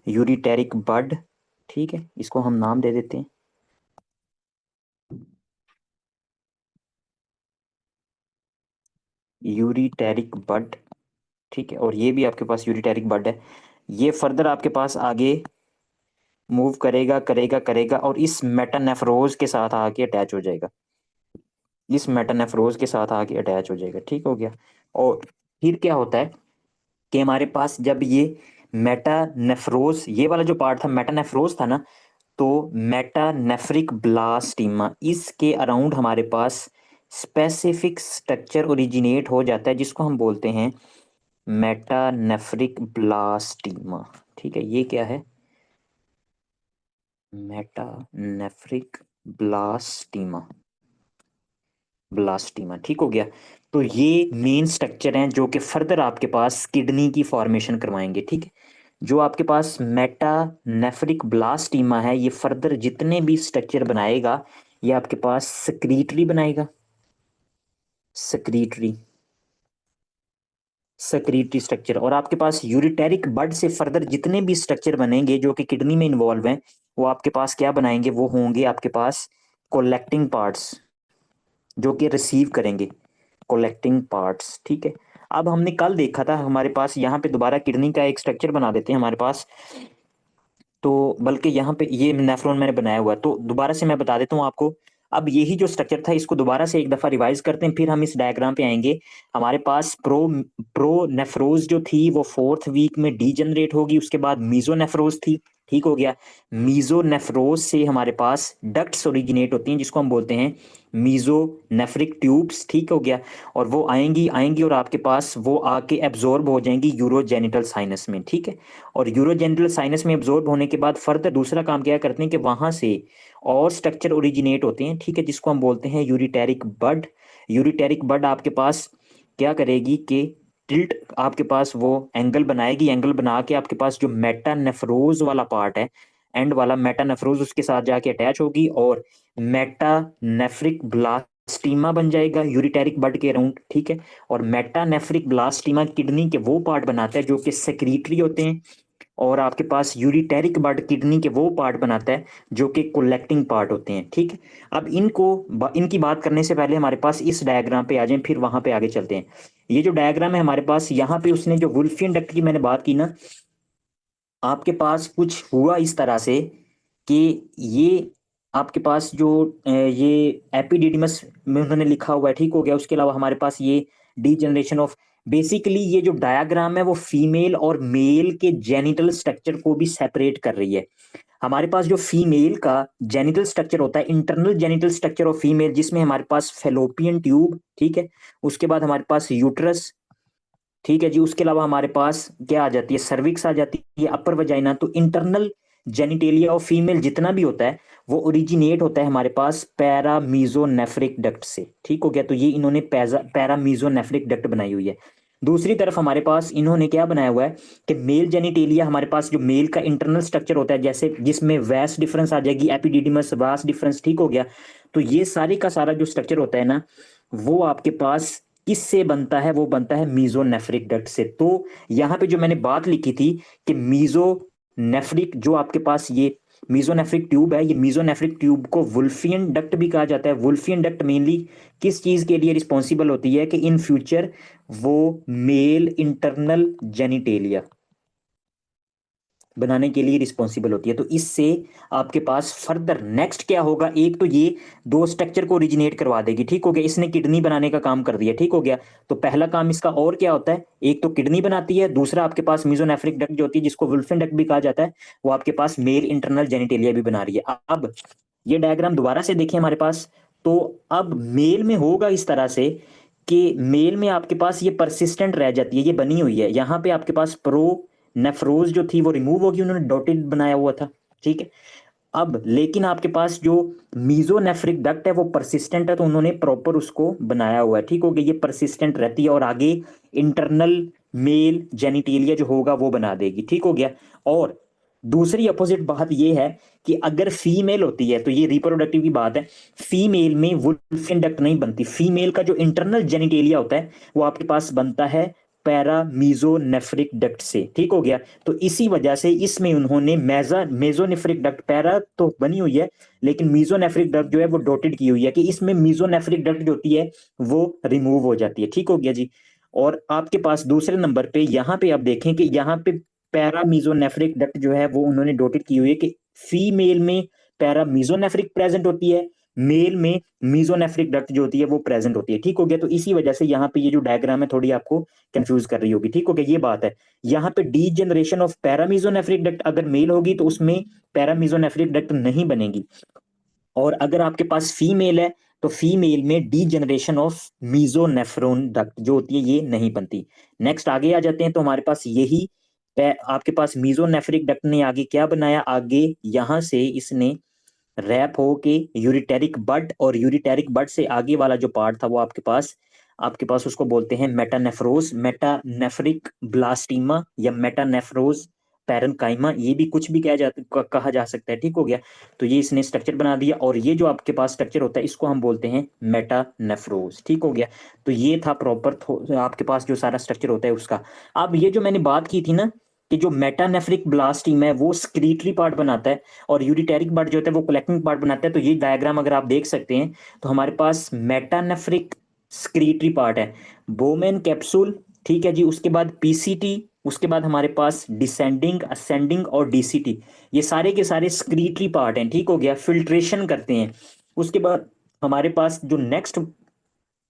यूरिटेरिक बड, ठीक है, इसको हम नाम दे देते हैं यूरिटेरिक बड, ठीक है, और ये भी आपके पास यूरिटेरिक बड है। ये फर्दर आपके पास आगे मूव करेगा करेगा करेगा, और इस मेटानेफ्रोज के साथ आके अटैच हो जाएगा, इस मेटानेफ्रोज के साथ आके अटैच हो जाएगा, ठीक हो गया। और फिर क्या होता है कि हमारे पास जब ये मेटानेफ्रोज, ये वाला जो पार्ट था मेटानेफ्रोज था ना, तो मेटानेफ्रिक ब्लास्टीमा, इसके अराउंड हमारे पास स्पेसिफिक स्ट्रक्चर ओरिजिनेट हो जाता है, जिसको हम बोलते हैं मेटानेफ्रिक ब्लास्टीमा। ठीक है, ये क्या है, मेटानेफ्रिक ब्लास्टीमा, ब्लास्टीमा, ठीक हो गया। तो ये मेन स्ट्रक्चर हैं जो कि फर्दर आपके पास किडनी की फॉर्मेशन करवाएंगे, ठीक है। जो आपके पास मेटानेफ्रिक ब्लास्टीमा है, ये फर्दर जितने भी स्ट्रक्चर बनाएगा, ये आपके पास सक्रीटरी बनाएगा, सक्रीटरी, सक्रीटरी स्ट्रक्चर, और आपके पास यूरिटेरिक बड से फर्दर जितने भी स्ट्रक्चर बनेंगे जो कि किडनी में इन्वॉल्व हैं, वो आपके पास क्या बनाएंगे, वो होंगे आपके पास कोलेक्टिंग पार्ट्स, जो कि रिसीव करेंगे, कोलेक्टिंग पार्ट्स, ठीक है। अब हमने कल देखा था, हमारे पास यहाँ पे दोबारा किडनी का एक स्ट्रक्चर बना देते हैं हमारे पास, तो बल्कि यहाँ पे ये नेफ्रॉन मैंने बनाया हुआ है, तो दोबारा से मैं बता देता हूँ आपको। अब यही जो स्ट्रक्चर था, इसको दोबारा से एक दफा रिवाइज करते हैं, फिर हम इस डायग्राम पे आएंगे। हमारे पास प्रोनेफ्रोज जो थी वो 4th वीक में डीजनरेट होगी, उसके बाद मीजोनेफ्रोज थी, ठीक हो गया। मीजोनेफ्रोज से हमारे पास डक्ट्स ओरिजिनेट होती हैं, जिसको हम बोलते हैं मीजोनेफ्रिक ट्यूब्स, ठीक हो गया। और वो आएंगी आएंगी और आपके पास वो आके एब्जॉर्ब हो जाएंगी यूरोजेनिटल साइनस में, ठीक है। और यूरोजेनिटल साइनस में एब्जॉर्ब होने के बाद फर्दर दूसरा काम क्या करते हैं कि वहां से और स्ट्रक्चर ओरिजिनेट होते हैं, ठीक है, जिसको हम बोलते हैं यूरिटेरिक बड। यूरिटेरिक बड आपके पास क्या करेगी कि टिल्ट आपके पास वो एंगल बनाएगी, एंगल बना के आपके पास जो मेटानेफ्रोज वाला पार्ट है, एंड वाला मेटानेफ्रोज उसके साथ जाके अटैच होगी, और मेटानेफ्रिक ब्लास्टीमा बन जाएगा यूरिटेरिक बड के अराउंड, ठीक है। और मेटानेफ्रिक ब्लास्टीमा किडनी के वो पार्ट बनाता है जो कि सेक्रीटरी होते हैं, और आपके पास यूरिटेरिक बड किडनी के वो पार्ट बनाता है जो कि कलेक्टिंग पार्ट होते हैं, ठीक है। अब इनकी बात करने से पहले हमारे पास इस डायग्राम पे आ जाएं, फिर वहां पे आगे चलते हैं। ये जो डायग्राम है हमारे पास, यहाँ पे उसने जो वुल्फियन डक्ट की मैंने बात की ना, आपके पास कुछ हुआ इस तरह से कि ये आपके पास जो ये एपिडिडिमस में उन्होंने लिखा हुआ है, ठीक हो गया। उसके अलावा हमारे पास ये डीजनरेशन ऑफ, बेसिकली ये जो डायग्राम है वो फीमेल और मेल के जेनिटल स्ट्रक्चर को भी सेपरेट कर रही है। हमारे पास जो फीमेल का जेनिटल स्ट्रक्चर होता है, internal genital structure of female, जिसमें हमारे पास फेलोपियन ट्यूब, ठीक है, उसके बाद हमारे पास यूट्रस, ठीक है जी, उसके अलावा हमारे पास क्या आ जाती है, सर्विक्स आ जाती है, अपर वजाइना। तो इंटरनल जेनिटेलिया ऑफ फीमेल जितना भी होता है वो ओरिजिनेट होता है हमारे पास पैरामीजोनेफ्रिक डक्ट से, ठीक हो गया। तो ये इन्होंने पैरामीजोनेफ्रिक डक्ट बनाई हुई है। दूसरी तरफ हमारे पास इन्होंने क्या बनाया हुआ है कि मेल जेनिटेलिया, हमारे पास जो मेल का इंटरनल स्ट्रक्चर होता है, जैसे जिसमें वैस डिफरेंस आ जाएगी, एपिडिडिमस, वास डिफरेंस, ठीक हो गया। तो ये सारी का सारा जो स्ट्रक्चर होता है ना, वो आपके पास किससे बनता है, वो बनता है मीजोनेफ्रिक डक्ट से। तो यहाँ पे जो मैंने बात लिखी थी कि मीजो नेफ्रिक जो आपके पास ये मीजोनेफ्रिक ट्यूब है, ये मीजोनेफ्रिक ट्यूब को वुल्फियन डक्ट भी कहा जाता है। वुल्फियन डक्ट मेनली किस चीज के लिए रिस्पॉन्सिबल होती है कि इन फ्यूचर वो मेल इंटरनल जेनिटेलिया बनाने के लिए रिस्पॉन्सिबल होती है। तो इससे आपके पास फर्दर नेक्स्ट क्या होगा, एक तो ये दो स्ट्रक्चर को ओरिजिनेट करवा देगी, ठीक हो गया, इसने किडनी बनाने का काम कर दिया, ठीक हो गया। तो पहला काम इसका और क्या होता है, एक तो किडनी बनाती है, दूसरा आपके पास मीजोनेफ्रिक डक्ट जो होती है जिसको वुल्फियन डक्ट भी कहा जाता है, वो आपके पास मेल इंटरनल जेनिटेलिया भी बना रही है। अब ये डायग्राम दोबारा से देखिए हमारे पास, तो अब मेल में होगा इस तरह से कि मेल में आपके पास ये परसिस्टेंट रह जाती है, ये बनी हुई है, यहाँ पे आपके पास प्रो नेफ्रोज जो थी वो रिमूव होगी, उन्होंने डॉटेड बनाया हुआ था, ठीक है। अब लेकिन आपके पास जो मीजोनेफ्रिक डक्ट है वो परसिस्टेंट है, तो उन्होंने प्रॉपर उसको बनाया हुआ है, ठीक हो गया, ये परसिस्टेंट रहती है और आगे इंटरनल मेल जेनिटेलिया जो होगा वो बना देगी, ठीक हो गया। और दूसरी अपोजिट बात ये है कि अगर फीमेल होती है, तो ये रिप्रोडक्टिव की बात है, फीमेल में वुल्फियन डक्ट नहीं बनती, फीमेल का जो इंटरनल जेनिटेलिया होता है वो आपके पास बनता है पैरामीजोनेफ्रिक डक्ट से, ठीक हो गया। तो इसी वजह से इसमें उन्होंने मेजोनेफ्रिक डक्ट, पैरा तो बनी हुई है लेकिन मीजोनेफ्रिक डक्ट जो है वो डॉटेड की हुई है कि इसमें मीजोनेफ्रिक डक्ट जो होती है वो रिमूव हो जाती है, ठीक हो गया जी। और आपके पास दूसरे नंबर पे यहाँ पे आप देखें कि यहाँ पे पैरामीजोनेफ्रिक डक्ट जो है वो उन्होंने डॉटेड की हुई है कि फीमेल में पैरामीजोनेफ्रिक प्रेजेंट होती है, मेल में मीजोनेफ्रिक डक्ट जो होती है वो प्रेजेंट होती है, ठीक हो गया। तो इसी वजह से यहाँ पे ये जो डायग्राम है थोड़ी आपको कंफ्यूज कर रही होगी, ठीक हो गया, ये बात है। यहाँ पे डी जनरेशन ऑफ पैरामीजोनेफ्रिक डक्ट अगर मेल होगी तो उसमें पैरामीजोनेफ्रिक डक्ट नहीं बनेगी, और अगर आपके पास फीमेल है तो फीमेल में डी जनरेशन ऑफ मीजोनेफ्रोन डक्ट जो होती है ये नहीं बनती। नेक्स्ट आगे आ जाते हैं, तो हमारे पास यही आपके पास मीजोनेफ्रिक डक्ट ने आगे क्या बनाया, आगे यहां से इसने रैप हो के यूरिटेरिक बड, और यूरिटेरिक बड से आगे वाला जो पार्ट था वो आपके पास उसको बोलते हैं मेटानेफ्रोज, मेटानेफ्रिक ब्लास्टीमा या मेटानेफ्रोज पैरेन्काइमा, ये भी कुछ भी कहा जा सकता है, ठीक हो गया। तो ये इसने स्ट्रक्चर बना दिया, और ये जो आपके पास स्ट्रक्चर होता है इसको हम बोलते हैं मेटानेफ्रोज, ठीक हो गया। तो ये था प्रॉपर आपके पास जो सारा स्ट्रक्चर होता है उसका। अब ये जो मैंने बात की थी ना कि जो मेटानेफ्रिक ब्लास्टीम है वो स्क्रीटरी पार्ट बनाता है और यूरिटेरिक पार्ट जो होता है वो कलेक्टिंग पार्ट बनाता है, तो ये डायग्राम अगर आप देख सकते हैं तो हमारे पास मेटानेफ्रिक स्क्रीटरी पार्ट है, बोमेन कैप्सूल, ठीक है जी, उसके बाद पीसीटी, उसके बाद हमारे पास डिसेंडिंग, असेंडिंग और डीसीटी, ये सारे के सारे स्क्रीटरी पार्ट हैं, ठीक हो गया, फिल्ट्रेशन करते हैं। उसके बाद हमारे पास जो नेक्स्ट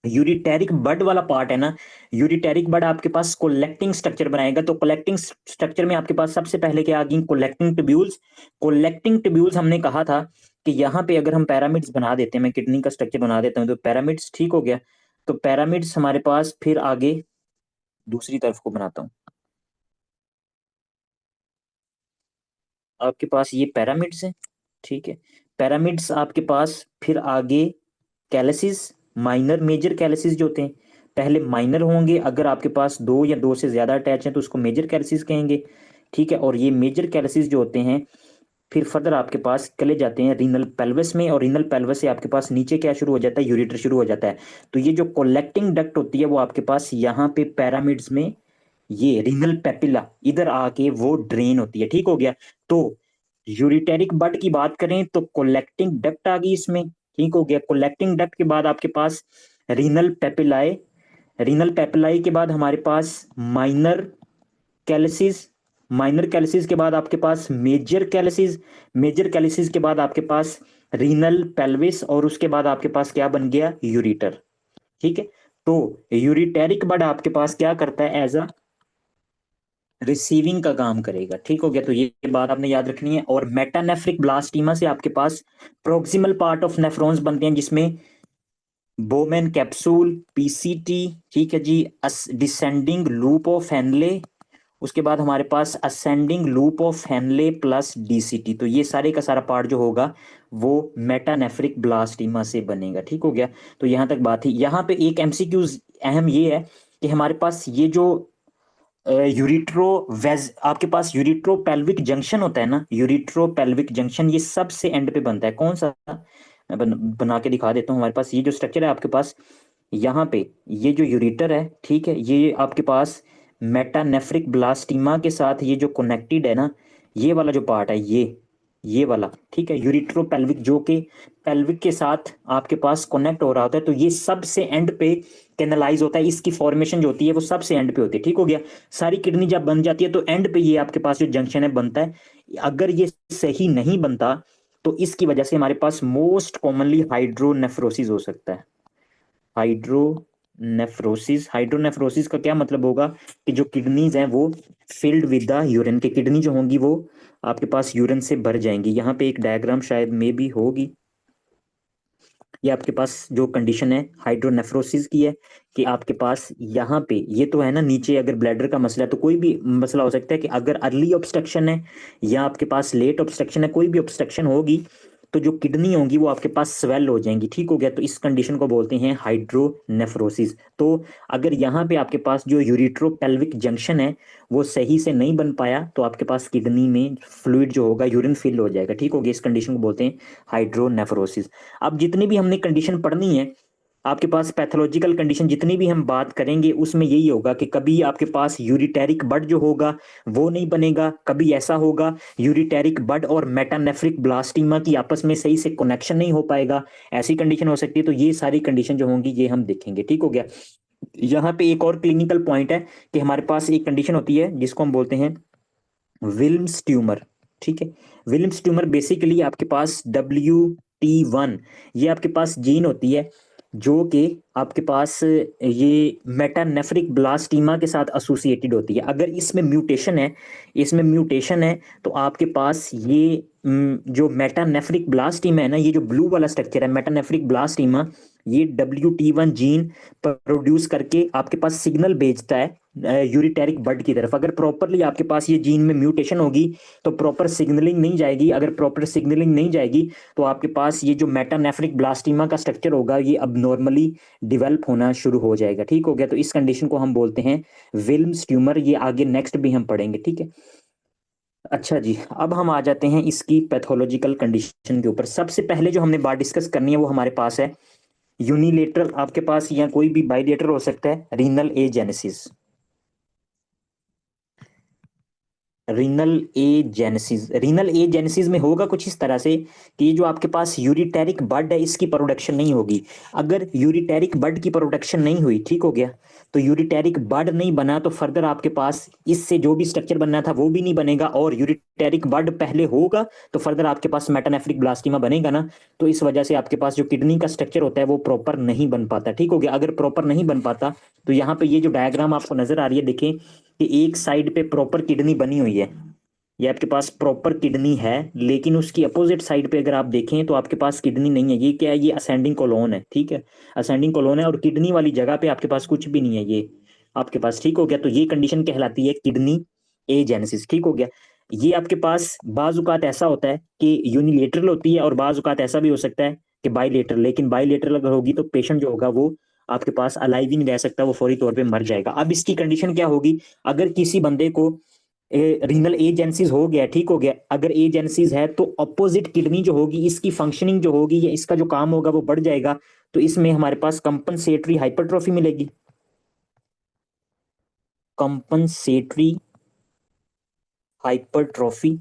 यूरिटेरिक बड वाला पार्ट है ना, यूरिटेरिक बड आपके पास कोलेक्टिंग स्ट्रक्चर बनाएगा, तो कोलेक्टिंग स्ट्रक्चर में आपके पास सबसे पहले क्या आ गई, कोलेक्टिंग ट्यूब्यूल्स। कोलेक्टिंग ट्यूब्यूल्स हमने कहा था कि यहाँ पे अगर हम पैरामिड्स बना देते हैं, मैं किडनी का स्ट्रक्चर बना देता हूँ तो पैरामिड्स, ठीक हो गया। तो पैरामिड्स हमारे पास फिर आगे दूसरी तरफ को बनाता हूँ, आपके पास ये पैरामिड्स हैं, ठीक है। पैरामिड्स आपके पास फिर आगे कैलसिस, माइनर मेजर कैलसिस जो होते हैं, पहले माइनर होंगे, अगर आपके पास दो या दो से ज्यादा अटैच हैं तो उसको मेजर कैलसिस कहेंगे, ठीक है। और ये मेजर कैलसिस जो होते हैं फिर फर्दर आपके पास चले जाते हैं रीनल पेल्विस में, और रीनल पेल्विस से आपके पास नीचे क्या शुरू हो जाता है, यूरेटर शुरू हो जाता है। तो ये जो कोलेक्टिंग डक्ट होती है वो आपके पास यहाँ पे पैरामिड्स में, ये रीनल पेपिला इधर आके वो ड्रेन होती है, ठीक हो गया। तो यूरिटेरिक बड की बात करें तो कोलेक्टिंग डक्ट आ गई इसमें, ठीक हो गया। कोलेक्टिंग डक्ट के बाद आपके पास रीनल पेपिलाए, रीनल पेपिलाई के बाद हमारे पास माइनर कैलिसिस, माइनर कैलिसिस के बाद आपके पास मेजर कैलिसिस, मेजर कैलिसिस के बाद आपके पास रीनल पेल्विस, और उसके बाद आपके पास क्या बन गया, यूरिटर, ठीक है। तो यूरिटेरिक बड आपके पास क्या करता है, एज अ रिसीविंग का काम करेगा, ठीक हो गया। तो ये बात आपने याद रखनी है। और मेटानेफ्रिक ब्लास्टीमा से आपके पास प्रोक्सिमल पार्ट ऑफ नेफ्रॉन्स बनते हैं जिसमें बोमेन कैप्सूल, पीसीटी, ठीक है जी, डिसेंडिंग लूप ऑफ हेनले, उसके बाद हमारे पास ascending loop of Henle plus DCT, तो ये सारे का सारा पार्ट जो होगा वो मेटानेफ्रिक ब्लास्टीमा से बनेगा, ठीक हो गया। तो यहां तक बात है। यहाँ पे एक एमसीक्यूज अहम ये है कि हमारे पास ये जो यूरिट्रो वेज आपके पास यूरिट्रो पेल्विक जंक्शन होता है ना, यूरिट्रो पेल्विक जंक्शन ये सबसे एंड पे बनता है, कौन सा, मैं बना के दिखा देता हूँ। हमारे पास ये जो स्ट्रक्चर है आपके पास यहाँ पे, ये जो यूरिटर है, ठीक है, ये आपके पास मेटानेफ्रिक ब्लास्टीमा के साथ ये जो कनेक्टेड है ना, ये वाला जो पार्ट है, ये वाला, ठीक है, यूरिट्रो पेल्विक, जो कि पेल्विक के साथ आपके पास कनेक्ट हो रहा होता है, तो ये सबसे एंड पे कैनलाइज होता है, इसकी फॉर्मेशन जो होती है वो सबसे एंड पे होती है, ठीक हो गया। सारी किडनी जब बन जाती है तो एंड पे ये आपके पास जो जंक्शन है बनता है। अगर ये सही नहीं बनता तो इसकी वजह से हमारे पास मोस्ट कॉमनली हाइड्रोनेफ्रोसिस हो सकता है। हाइड्रोनेफ्रोसिस, हाइड्रोनेफ्रोसिस का क्या मतलब होगा कि जो किडनीज हैं वो फिल्ड विद द यूरिन, के किडनी जो होंगी वो आपके पास यूरिन से भर जाएंगी। यहाँ पे एक डायग्राम शायद में भी होगी। ये आपके पास जो कंडीशन है हाइड्रोनेफ्रोसिस की है कि आपके पास यहाँ पे ये तो है ना, नीचे अगर ब्लैडर का मसला है तो कोई भी मसला हो सकता है कि अगर अर्ली ऑब्स्ट्रक्शन है या आपके पास लेट ऑब्स्ट्रक्शन है, कोई भी ऑब्स्ट्रक्शन होगी तो जो किडनी होंगी वो आपके पास स्वेल हो जाएंगी, ठीक हो गया। तो इस कंडीशन को बोलते हैं हाइड्रोनेफ्रोसिस। तो अगर यहाँ पे आपके पास जो यूरिट्रोपेल्विक जंक्शन है वो सही से नहीं बन पाया तो आपके पास किडनी में फ्लूइड जो होगा यूरिन फिल हो जाएगा, ठीक हो गया। इस कंडीशन को बोलते हैं हाइड्रोनेफ्रोसिस। अब जितनी भी हमने कंडीशन पढ़नी है, आपके पास पैथोलॉजिकल कंडीशन जितनी भी हम बात करेंगे उसमें यही होगा कि कभी आपके पास यूरिटेरिक बड जो होगा वो नहीं बनेगा, कभी ऐसा होगा यूरिटेरिक बड और मेटानेफ्रिक ब्लास्टीमा की आपस में सही से कनेक्शन नहीं हो पाएगा, ऐसी कंडीशन हो सकती है। तो ये सारी कंडीशन जो होंगी ये हम देखेंगे, ठीक हो गया। यहाँ पे एक और क्लिनिकल पॉइंट है कि हमारे पास एक कंडीशन होती है जिसको हम बोलते हैं विल्म्स ट्यूमर, ठीक है। विल्म्स ट्यूमर बेसिकली आपके पास WT1, ये आपके पास जीन होती है जो कि आपके पास ये मेटानेफ्रिक ब्लास्टीमा के साथ एसोसिएटेड होती है। अगर इसमें म्यूटेशन है, इसमें म्यूटेशन है तो आपके पास ये जो मेटानेफ्रिक ब्लास्टीमा है ना, ये जो ब्लू वाला स्ट्रक्चर है मेटानेफ्रिक ब्लास्टीमा, ये WT1 जीन प्रोड्यूस करके आपके पास सिग्नल भेजता है यूरिटेरिक बड की तरफ। अगर प्रॉपरली आपके पास ये जीन में म्यूटेशन होगी तो प्रॉपर सिग्नलिंग नहीं जाएगी, अगर प्रॉपर सिग्नलिंग नहीं जाएगी तो आपके पास ये जो मेटानेफ्रिक ब्लास्टीमा का स्ट्रक्चर होगा ये अब नॉर्मली डिवेल्प होना शुरू हो जाएगा, ठीक हो गया। तो इस कंडीशन को हम बोलते हैं विल्म्स ट्यूमर, ये आगे नेक्स्ट भी हम पढ़ेंगे, ठीक है। अच्छा जी, अब हम आ जाते हैं इसकी पैथोलॉजिकल कंडीशन के ऊपर। सबसे पहले जो हमने बात डिस्कस करनी है वो हमारे पास है यूनिलेटरल, आपके पास या कोई भी बाइलेटरल हो सकता है, renal agenesis. Renal agenesis, renal agenesis में होगा कुछ इस तरह से कि ये जो आपके पास यूरिटेरिक बड है इसकी प्रोडक्शन नहीं होगी। अगर यूरिटेरिक बड की प्रोडक्शन नहीं हुई, ठीक हो गया, तो यूरिटेरिक बड नहीं बना तो फर्दर आपके पास इससे जो भी स्ट्रक्चर बनना था वो भी नहीं बनेगा, और यूरिटेरिक बड पहले होगा तो फर्दर आपके पास मेटानेफ्रिक ब्लास्टीमा बनेगा ना। तो इस वजह से आपके पास जो किडनी का स्ट्रक्चर होता है वो प्रॉपर नहीं बन पाता, ठीक हो गया। अगर प्रॉपर नहीं बन पाता तो यहाँ पे ये जो डायग्राम आपको नजर आ रही है, देखें कि एक साइड पे प्रॉपर किडनी बनी हुई है, ये आपके पास प्रॉपर किडनी है, लेकिन उसकी अपोजिट साइड पे अगर आप देखें तो आपके पास किडनी नहीं है। ये क्या है, ये असेंडिंग कोलोन है, ठीक है, असेंडिंग कोलोन है, और किडनी वाली जगह पे आपके पास कुछ भी नहीं है ये आपके पास, ठीक हो गया। तो ये कंडीशन कहलाती है किडनी एजेनेसिस, ठीक हो गया। ये आपके पास बाजुकात ऐसा होता है कि यूनिलेटरल होती है और बाजुकात ऐसा भी हो सकता है कि बाईलेटरल, लेकिन बाईलेटरल अगर होगी तो पेशेंट जो होगा वो आपके पास अलाइव ही नहीं रह सकता, वो फौरी तौर पे मर जाएगा। अब इसकी कंडीशन क्या होगी, अगर किसी बंदे को रीनल एजेंसीज हो गया, ठीक हो गया, अगर एजेंसीज है तो अपोजिट किडनी जो होगी इसकी फंक्शनिंग जो होगी या इसका जो काम होगा वो बढ़ जाएगा। तो इसमें हमारे पास कंपनसेटरी हाइपरट्रॉफी मिलेगी, कंपनसेटरी हाइपरट्रॉफी,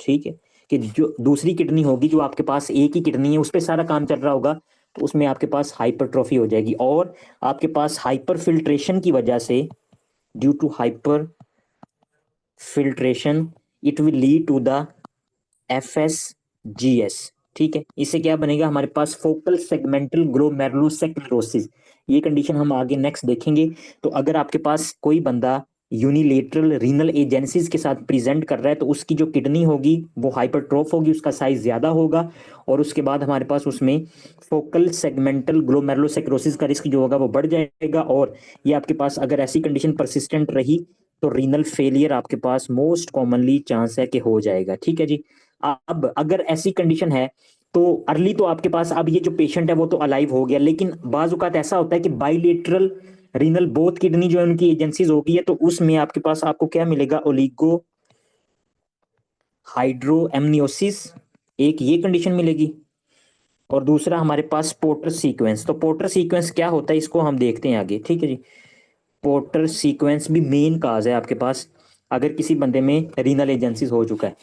ठीक है, कि जो दूसरी किडनी होगी, जो आपके पास एक ही किडनी है उस पर सारा काम चल रहा होगा, तो उसमें आपके पास हाइपरट्रॉफी हो जाएगी। और आपके पास हाइपर फिल्ट्रेशन की वजह से, due to hyper filtration, it will lead to the FSGS, ठीक है। इससे क्या बनेगा, हमारे पास फोकल सेगमेंटल ग्लोमेरुलोसेक्लेरोसिस, ये कंडीशन हम आगे नेक्स्ट देखेंगे। तो अगर आपके पास कोई बंदा यूनिलेटरल रीनल एजेंसीज के साथ प्रेजेंट कर रहा है तो उसकी जो किडनी होगी वो हाइपरट्रोफ होगी, उसका साइज ज्यादा होगा, और उसके बाद हमारे पास उसमें फोकल सेगमेंटल ग्लोमेरुलोसेक्रोसिस का रिस्क जो होगा वो बढ़ जाएगा। और ये आपके पास अगर ऐसी कंडीशन परसिस्टेंट रही तो रीनल फेलियर आपके पास मोस्ट कॉमनली चांस है कि हो जाएगा, ठीक है जी। अब अगर ऐसी कंडीशन है तो अर्ली तो आपके पास, अब ये जो पेशेंट है वो तो अलाइव हो गया, लेकिन बाजुकात ऐसा होता है कि बाइलेटरल रीनल बोथ किडनी जो है उनकी एजेंसीज होगी है, तो उसमें आपके पास आपको क्या मिलेगा, ओलिगो हाइड्रोएमनियोसिस, एक ये कंडीशन मिलेगी। और दूसरा हमारे पास पोर्टर सीक्वेंस। तो पोर्टर सीक्वेंस क्या होता है इसको हम देखते हैं आगे, ठीक है जी। पोर्टर सीक्वेंस भी मेन काज है आपके पास। अगर किसी बंदे में रीनल एजेंसीज हो चुका है।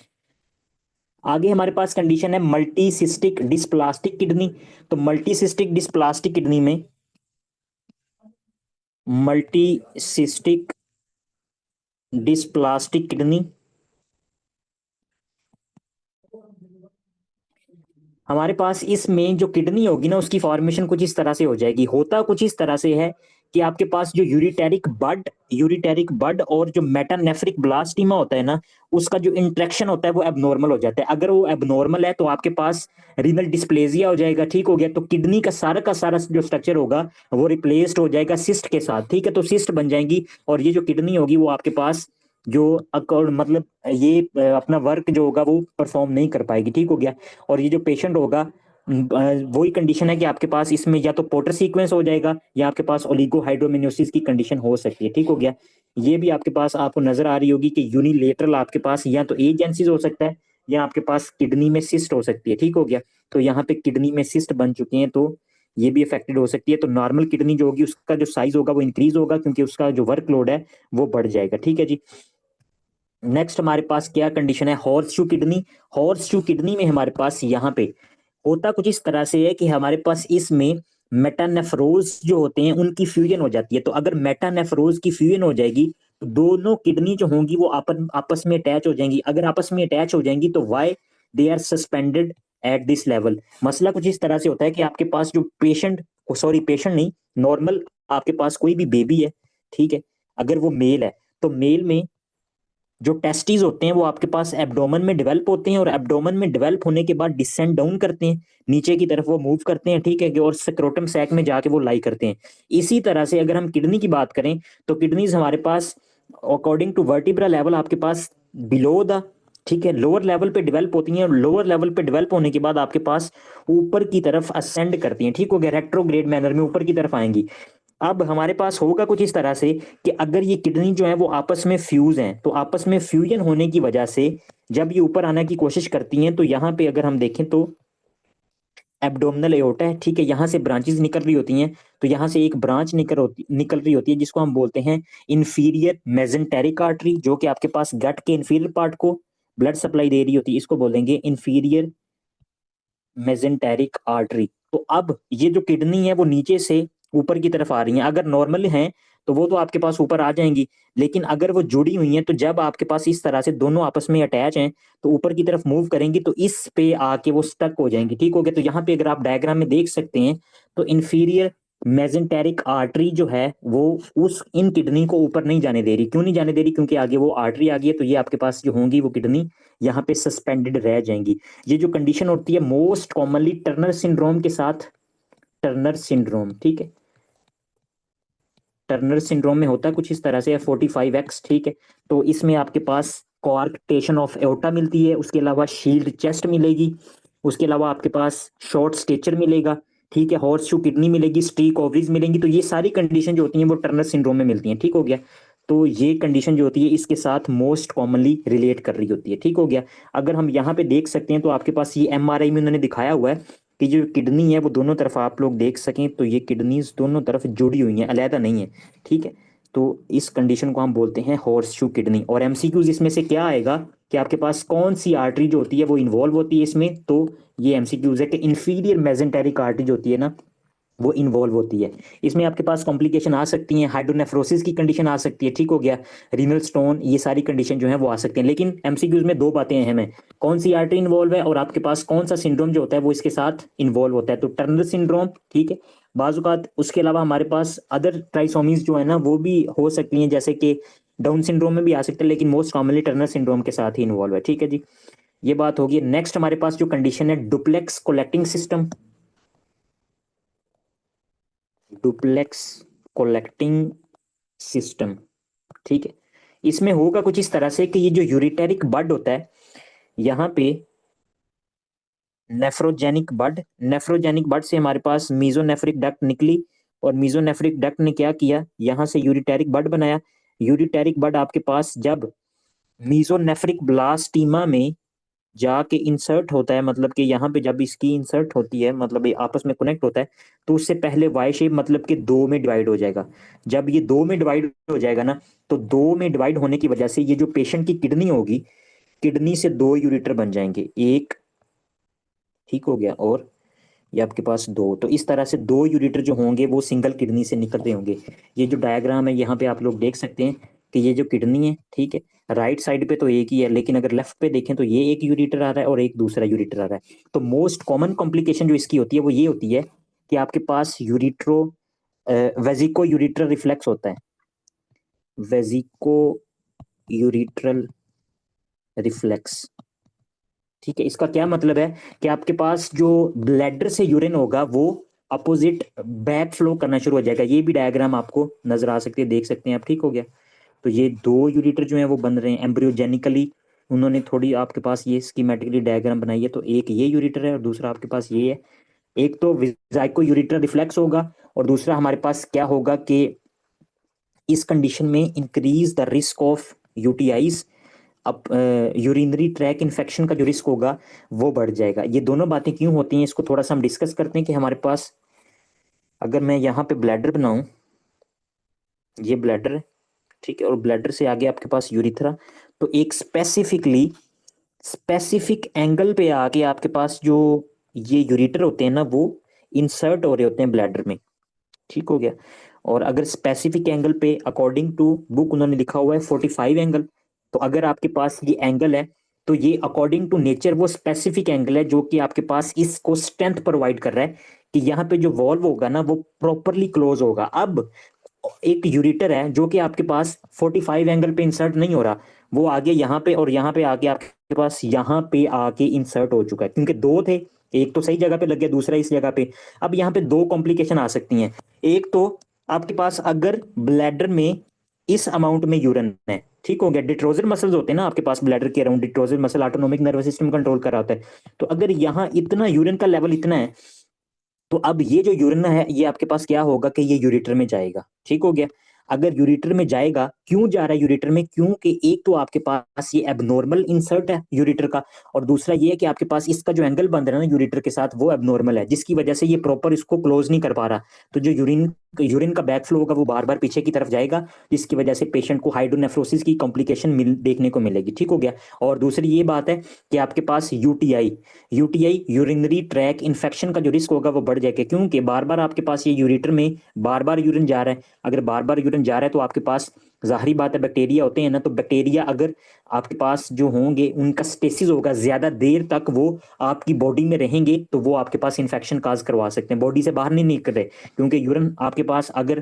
आगे हमारे पास कंडीशन है मल्टीसिस्टिक डिस्प्लास्टिक किडनी। तो मल्टीसिस्टिक डिस्प्लास्टिक किडनी में मल्टीसिस्टिक डिस्प्लास्टिक किडनी हमारे पास इसमें जो किडनी होगी ना उसकी फॉर्मेशन कुछ इस तरह से हो जाएगी। होता कुछ इस तरह से है कि आपके पास जो यूरिटेरिक बड और जो मेटानेफ्रिक ब्लास्टीमा होता है ना, उसका जो इंट्रैक्शन होता है वो एबनॉर्मल हो जाता है। अगर वो एबनॉर्मल है तो आपके पास रीनल डिस्प्लेजिया हो जाएगा। ठीक हो गया। तो किडनी का सारा जो स्ट्रक्चर होगा वो रिप्लेस्ड हो जाएगा सिस्ट के साथ। ठीक है। तो सिस्ट बन जाएंगी और ये जो किडनी होगी वो आपके पास जो अकॉर्ड मतलब ये अपना वर्क जो होगा वो परफॉर्म नहीं कर पाएगी। ठीक हो गया। और ये जो पेशेंट होगा वही कंडीशन है कि आपके पास इसमें या तो पोर्टर सीक्वेंस हो जाएगा या आपके पास ओलिगोहाइड्रोमिनोसिस की कंडीशन हो सकती है। ठीक हो गया। ये भी आपके पास आपको नजर आ रही होगी कि यूनिलेटरल आपके पास या तो एजेंसीज हो सकता है या आपके पास किडनी में सिस्ट हो सकती है। ठीक हो गया। तो यहाँ पे किडनी में सिस्ट बन चुके हैं तो ये भी अफेक्टेड हो सकती है। तो नॉर्मल किडनी जो होगी उसका जो साइज होगा वो इंक्रीज होगा क्योंकि उसका जो वर्कलोड है वो बढ़ जाएगा। ठीक है जी। नेक्स्ट हमारे पास क्या कंडीशन है, horse shoe kidney. Horse shoe kidney में हमारे पास यहाँ पे होता कुछ इस तरह से है कि हमारे पास इसमें मेटानेफ्रोज जो होते हैं उनकी फ्यूजन हो जाती है। तो अगर मेटानेफ्रोज की फ्यूजन हो जाएगी तो दोनों किडनी जो होंगी वो आपस में अटैच हो जाएंगी। अगर आपस में अटैच हो जाएंगी तो why they are suspended at this level. मसला कुछ इस तरह से होता है कि आपके पास जो पेशेंट नहीं, नॉर्मल आपके पास कोई भी बेबी है। ठीक है। अगर वो मेल है तो मेल में जो टेस्टिस होते हैं वो आपके पास एब्डोमेन में डेवलप होते हैं और एब्डोमेन में डेवलप होने के बाद डिसेंड डाउन करते हैं, नीचे की तरफ वो मूव करते हैं। ठीक है। और स्क्रोटम सैक में जाके वो लाई करते हैं। इसी तरह से अगर हम किडनी की बात करें तो किडनीज हमारे पास अकॉर्डिंग टू वर्टिब्रा लेवल आपके पास बिलो द, ठीक है, लोअर लेवल पे डेवलप होती हैं और लोअर लेवल पे डेवलप होने के बाद आपके पास ऊपर की तरफ असेंड करती हैं। ठीक हो गया। रेट्रोग्रेड मैनर में ऊपर की तरफ आएंगी। अब हमारे पास होगा कुछ इस तरह से कि अगर ये किडनी जो है वो आपस में फ्यूज हैं तो आपस में फ्यूजन होने की वजह से जब ये ऊपर आने की कोशिश करती हैं तो यहाँ पे अगर हम देखें तो एब्डोमिनल एओर्टा है। ठीक है। यहाँ से ब्रांचेस निकल रही होती हैं। तो यहाँ से एक ब्रांच निकल रही होती है जिसको हम बोलते हैं इंफीरियर मेजेंटेरिक आर्टरी, जो कि आपके पास गट के इंफीरियर पार्ट को ब्लड सप्लाई दे रही होती है। इसको बोलेंगे इंफीरियर मेजेंटेरिक आर्टरी। तो अब ये जो किडनी है वो नीचे से ऊपर की तरफ आ रही हैं। अगर नॉर्मल हैं तो वो तो आपके पास ऊपर आ जाएंगी, लेकिन अगर वो जुड़ी हुई हैं तो जब आपके पास इस तरह से दोनों आपस में अटैच हैं तो ऊपर की तरफ मूव करेंगी तो इस पे आके वो स्टक हो जाएंगी। ठीक हो गया। तो यहाँ पे अगर आप डायग्राम में देख सकते हैं तो इंफीरियर मेजेंटेरिक आर्टरी जो है वो उस इन किडनी को ऊपर नहीं जाने दे रही। क्यों नहीं जाने दे रही? क्योंकि आगे वो आर्टरी आ गई है। तो ये आपके पास जो होंगी वो किडनी यहाँ पे सस्पेंडेड रह जाएंगी। ये जो कंडीशन होती है मोस्ट कॉमनली टर्नर सिंड्रोम के साथ, टर्नर सिंड्रोम, ठीक है, टर्नर सिंड्रोम में होता है कुछ इस तरह से 45X। ठीक है। तो इसमें आपके पास कोआर्क्टेशन ऑफ एओर्टा मिलती है, उसके अलावा शील्ड चेस्ट मिलेगी, उसके अलावा आपके पास शॉर्ट स्टेचर मिलेगा। ठीक है। हॉर्स शू किडनी मिलेगी, स्ट्रीक ओवरीज मिलेंगी। तो ये सारी कंडीशन जो होती हैं वो टर्नर सिंड्रोम में मिलती हैं। ठीक हो गया। तो ये कंडीशन जो होती है इसके साथ मोस्ट कॉमनली रिलेट कर रही होती है। ठीक हो गया। अगर हम यहाँ पे देख सकते हैं तो आपके पास ये एमआरआई में उन्होंने दिखाया हुआ है कि जो किडनी है वो दोनों तरफ आप लोग देख सकें तो ये किडनीज दोनों तरफ जुड़ी हुई हैं, अलहदा नहीं है। ठीक है। तो इस कंडीशन को हम बोलते हैं हॉर्स शू किडनी। और एमसीक्यूज इसमें से क्या आएगा कि आपके पास कौन सी आर्टरी जो होती है वो इन्वॉल्व होती है इसमें। तो ये एमसीक्यूज है कि इंफीरियर मेजेंटेरिक आर्टरी जो होती है ना वो इन्वॉल्व होती है। इसमें आपके पास कॉम्प्लिकेशन आ सकती हैं, हाइड्रोनेफ्रोसिस की कंडीशन आ सकती है। ठीक हो गया। रीनल स्टोन, ये सारी कंडीशन जो है वो आ सकती हैं। लेकिन एमसीक्यूज में दो बातें अहम है, कौन सी आर्टरी इन्वॉल्व है और आपके पास कौन सा सिंड्रोम जो होता है वो इसके साथ इन्वॉल्व होता है। तो टर्नर सिंड्रोम, ठीक है, बाजुकात उसके अलावा हमारे पास अदर ट्राइसोमीज जो है ना वो भी हो सकती हैं, जैसे कि डाउन सिंड्रोम में भी आ सकते हैं, लेकिन मोस्ट कॉमनली टर्नर सिंड्रोम के साथ ही इन्वॉल्व है। ठीक है जी। ये बात होगी। नेक्स्ट हमारे पास जो कंडीशन है duplex collecting system, duplex collecting system. ठीक है। इसमें होगा कुछ इस तरह से कि ये जो यूरिटेरिक बड होता है यहाँ पे नेफ्रोजेनिक बड से हमारे पास मीजोनेफ्रिक डक्ट निकली और मीजोनेफ्रिक डक्ट ने क्या किया, यहाँ से यूरिटेरिक बड बनाया। यूरिटेरिक बड आपके पास जब मीजोनेफ्रिक ब्लास्टीमा में जाके इंसर्ट होता है, मतलब कि यहाँ पे जब इसकी इंसर्ट होती है, मतलब ये आपस में कनेक्ट होता है, तो उससे पहले वाई शेप मतलब कि दो में डिवाइड हो जाएगा। जब ये दो में डिवाइड हो जाएगा ना, तो दो में डिवाइड होने की वजह से ये जो पेशेंट की किडनी होगी, किडनी से दो यूरिटर बन जाएंगे, एक ठीक हो गया, और ये आपके पास दो। तो इस तरह से दो यूरिटर जो होंगे वो सिंगल किडनी से निकल रहे होंगे। ये जो डायग्राम है यहाँ पे आप लोग देख सकते हैं कि ये जो किडनी है, ठीक है, राइट साइड पे तो एक ही है, लेकिन अगर लेफ्ट पे देखें तो ये एक यूरिटर आ रहा है और एक दूसरा यूरिटर आ रहा है। तो मोस्ट कॉमन कॉम्प्लिकेशन जो इसकी होती है वो ये होती है कि आपके पास यूरिट्रो वेजिको यूरिट्रल रिफ्लेक्स होता है, वेजिको यूरिट्रल रिफ्लेक्स। ठीक है, इसका क्या मतलब है कि आपके पास जो ब्लैडर से यूरिन होगा वो अपोजिट बैक फ्लो करना शुरू हो जाएगा। ये भी डायग्राम आपको नजर आ सकती है, देख सकते हैं आप, ठीक हो गया। तो ये दो यूरिटर जो है वो बन रहे हैं एम्ब्रियोजेनिकली, उन्होंने थोड़ी आपके पास ये स्कीमेटिकली डायग्राम बनाई है। तो एक ये यूरिटर है और दूसरा आपके पास ये है। एक तो जाइको यूरिटर रिफ्लेक्स होगा, और दूसरा हमारे पास क्या होगा कि इस कंडीशन में increase the risk of UTIs, अब यूरिनरी ट्रैक इन्फेक्शन का जो रिस्क होगा वो बढ़ जाएगा। ये दोनों बातें क्यों होती हैं, इसको थोड़ा सा हम डिस्कस करते हैं कि हमारे पास अगर मैं यहाँ पे ब्लैडर बनाऊं, ये ब्लैडर है, ठीक है, और ब्लैडर से आगे आपके पास यूरिथ्रा, तो एक स्पेसिफिक एंगल पे आके आपके पास जो ये यूरिटर होते हैं ना वो इंसर्ट हो रहे होते हैं ब्लैडर में, ठीक हो गया। और अगर स्पेसिफिक एंगल पे अकॉर्डिंग टू बुक उन्होंने लिखा हुआ है 45 एंगल, तो अगर आपके पास ये एंगल है तो ये अकॉर्डिंग टू नेचर वो स्पेसिफिक एंगल है जो कि आपके पास इसको स्ट्रेंथ प्रोवाइड कर रहा है कि यहाँ पे जो वॉल्व होगा ना वो प्रॉपरली क्लोज होगा। अब एक यूरिटर है जो कि आपके पास 45 एंगल पे इंसर्ट नहीं हो रहा, वो आगे यहाँ पे और यहाँ पे आके आपके पास यहाँ पे आके इंसर्ट हो चुका है, क्योंकि दो थे, एक तो सही जगह पे लग गया, दूसरा इस जगह पे। अब यहाँ पे दो कॉम्प्लिकेशन आ सकती हैं। एक तो आपके पास अगर ब्लैडर में इस अमाउंट में यूरिन है, ठीक हो गया, डिट्रोजल मसल्स होते हैं ना आपके पास ब्लैडर के around, detrusor muscle autonomic nervous system control कर रहा होता है। तो अगर यहाँ इतना यूरिन का लेवल इतना है, तो अब ये जो यूरिन है ये आपके पास क्या होगा कि ये यूरिटर में जाएगा, ठीक हो गया। अगर यूरिटर में जाएगा, क्यों जा रहा है यूरिटर में, क्योंकि एक तो आपके पास ये एबनॉर्मल इंसर्ट है यूरिटर का, और दूसरा ये है कि आपके पास इसका जो एंगल बन रहा है ना यूरिटर के साथ वो एबनॉर्मल है, जिसकी वजह से ये प्रॉपर इसको क्लोज नहीं कर पा रहा। तो जो यूरिन यूरिन का बैक फ्लो होगा वो बार बार पीछे की तरफ जाएगा, जिसकी वजह से पेशेंट को हाइड्रोनेफ्रोसिस की कॉम्प्लिकेशन देखने को मिलेगी, ठीक हो गया। और दूसरी ये बात है कि आपके पास यूटीआई यूरिनरी ट्रैक इन्फेक्शन का जो रिस्क होगा वो बढ़ जाएगा, क्योंकि बार बार आपके पास ये यूरिटर में बार बार यूरिन जा रहा है। अगर बार बार यूरिन जा रहा है तो आपके पास जाहिर बात है बैक्टीरिया होते हैं ना, तो बैक्टीरिया अगर आपके पास जो होंगे उनका स्टेसिस होगा, ज्यादा देर तक वो आपकी बॉडी में रहेंगे, तो वो आपके पास इन्फेक्शन काज करवा सकते हैं, बॉडी से बाहर नहीं निकल रहे। क्योंकि यूरिन आपके पास अगर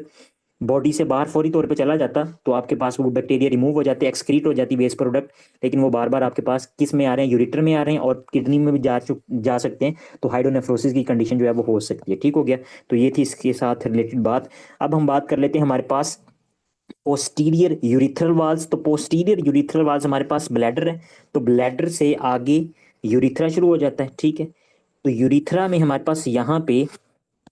बॉडी से बाहर फौरी तौर पे चला जाता तो आपके पास वो बैक्टीरिया रिमूव हो जाते, एक्सक्रीट हो जाती वेस्ट प्रोडक्ट, लेकिन वो बार बार आपके पास किस में आ रहे हैं, यूरिटर में आ रहे हैं, और किडनी में भी जा सकते हैं, तो हाइड्रोनेफ्रोसिस की कंडीशन जो है वो हो सकती है, ठीक हो गया। तो ये थी इसके साथ रिलेटेड बात। अब हम बात कर लेते हैं हमारे पास पोस्टीरियर यूरिथ्रल वाल्स। तो पोस्टीरियर यूरिथ्रल वाल्स हमारे पास ब्लैडर है, तो ब्लैडर से आगे यूरिथ्रा शुरू हो जाता है, ठीक है। तो यूरिथ्रा में हमारे पास यहाँ पे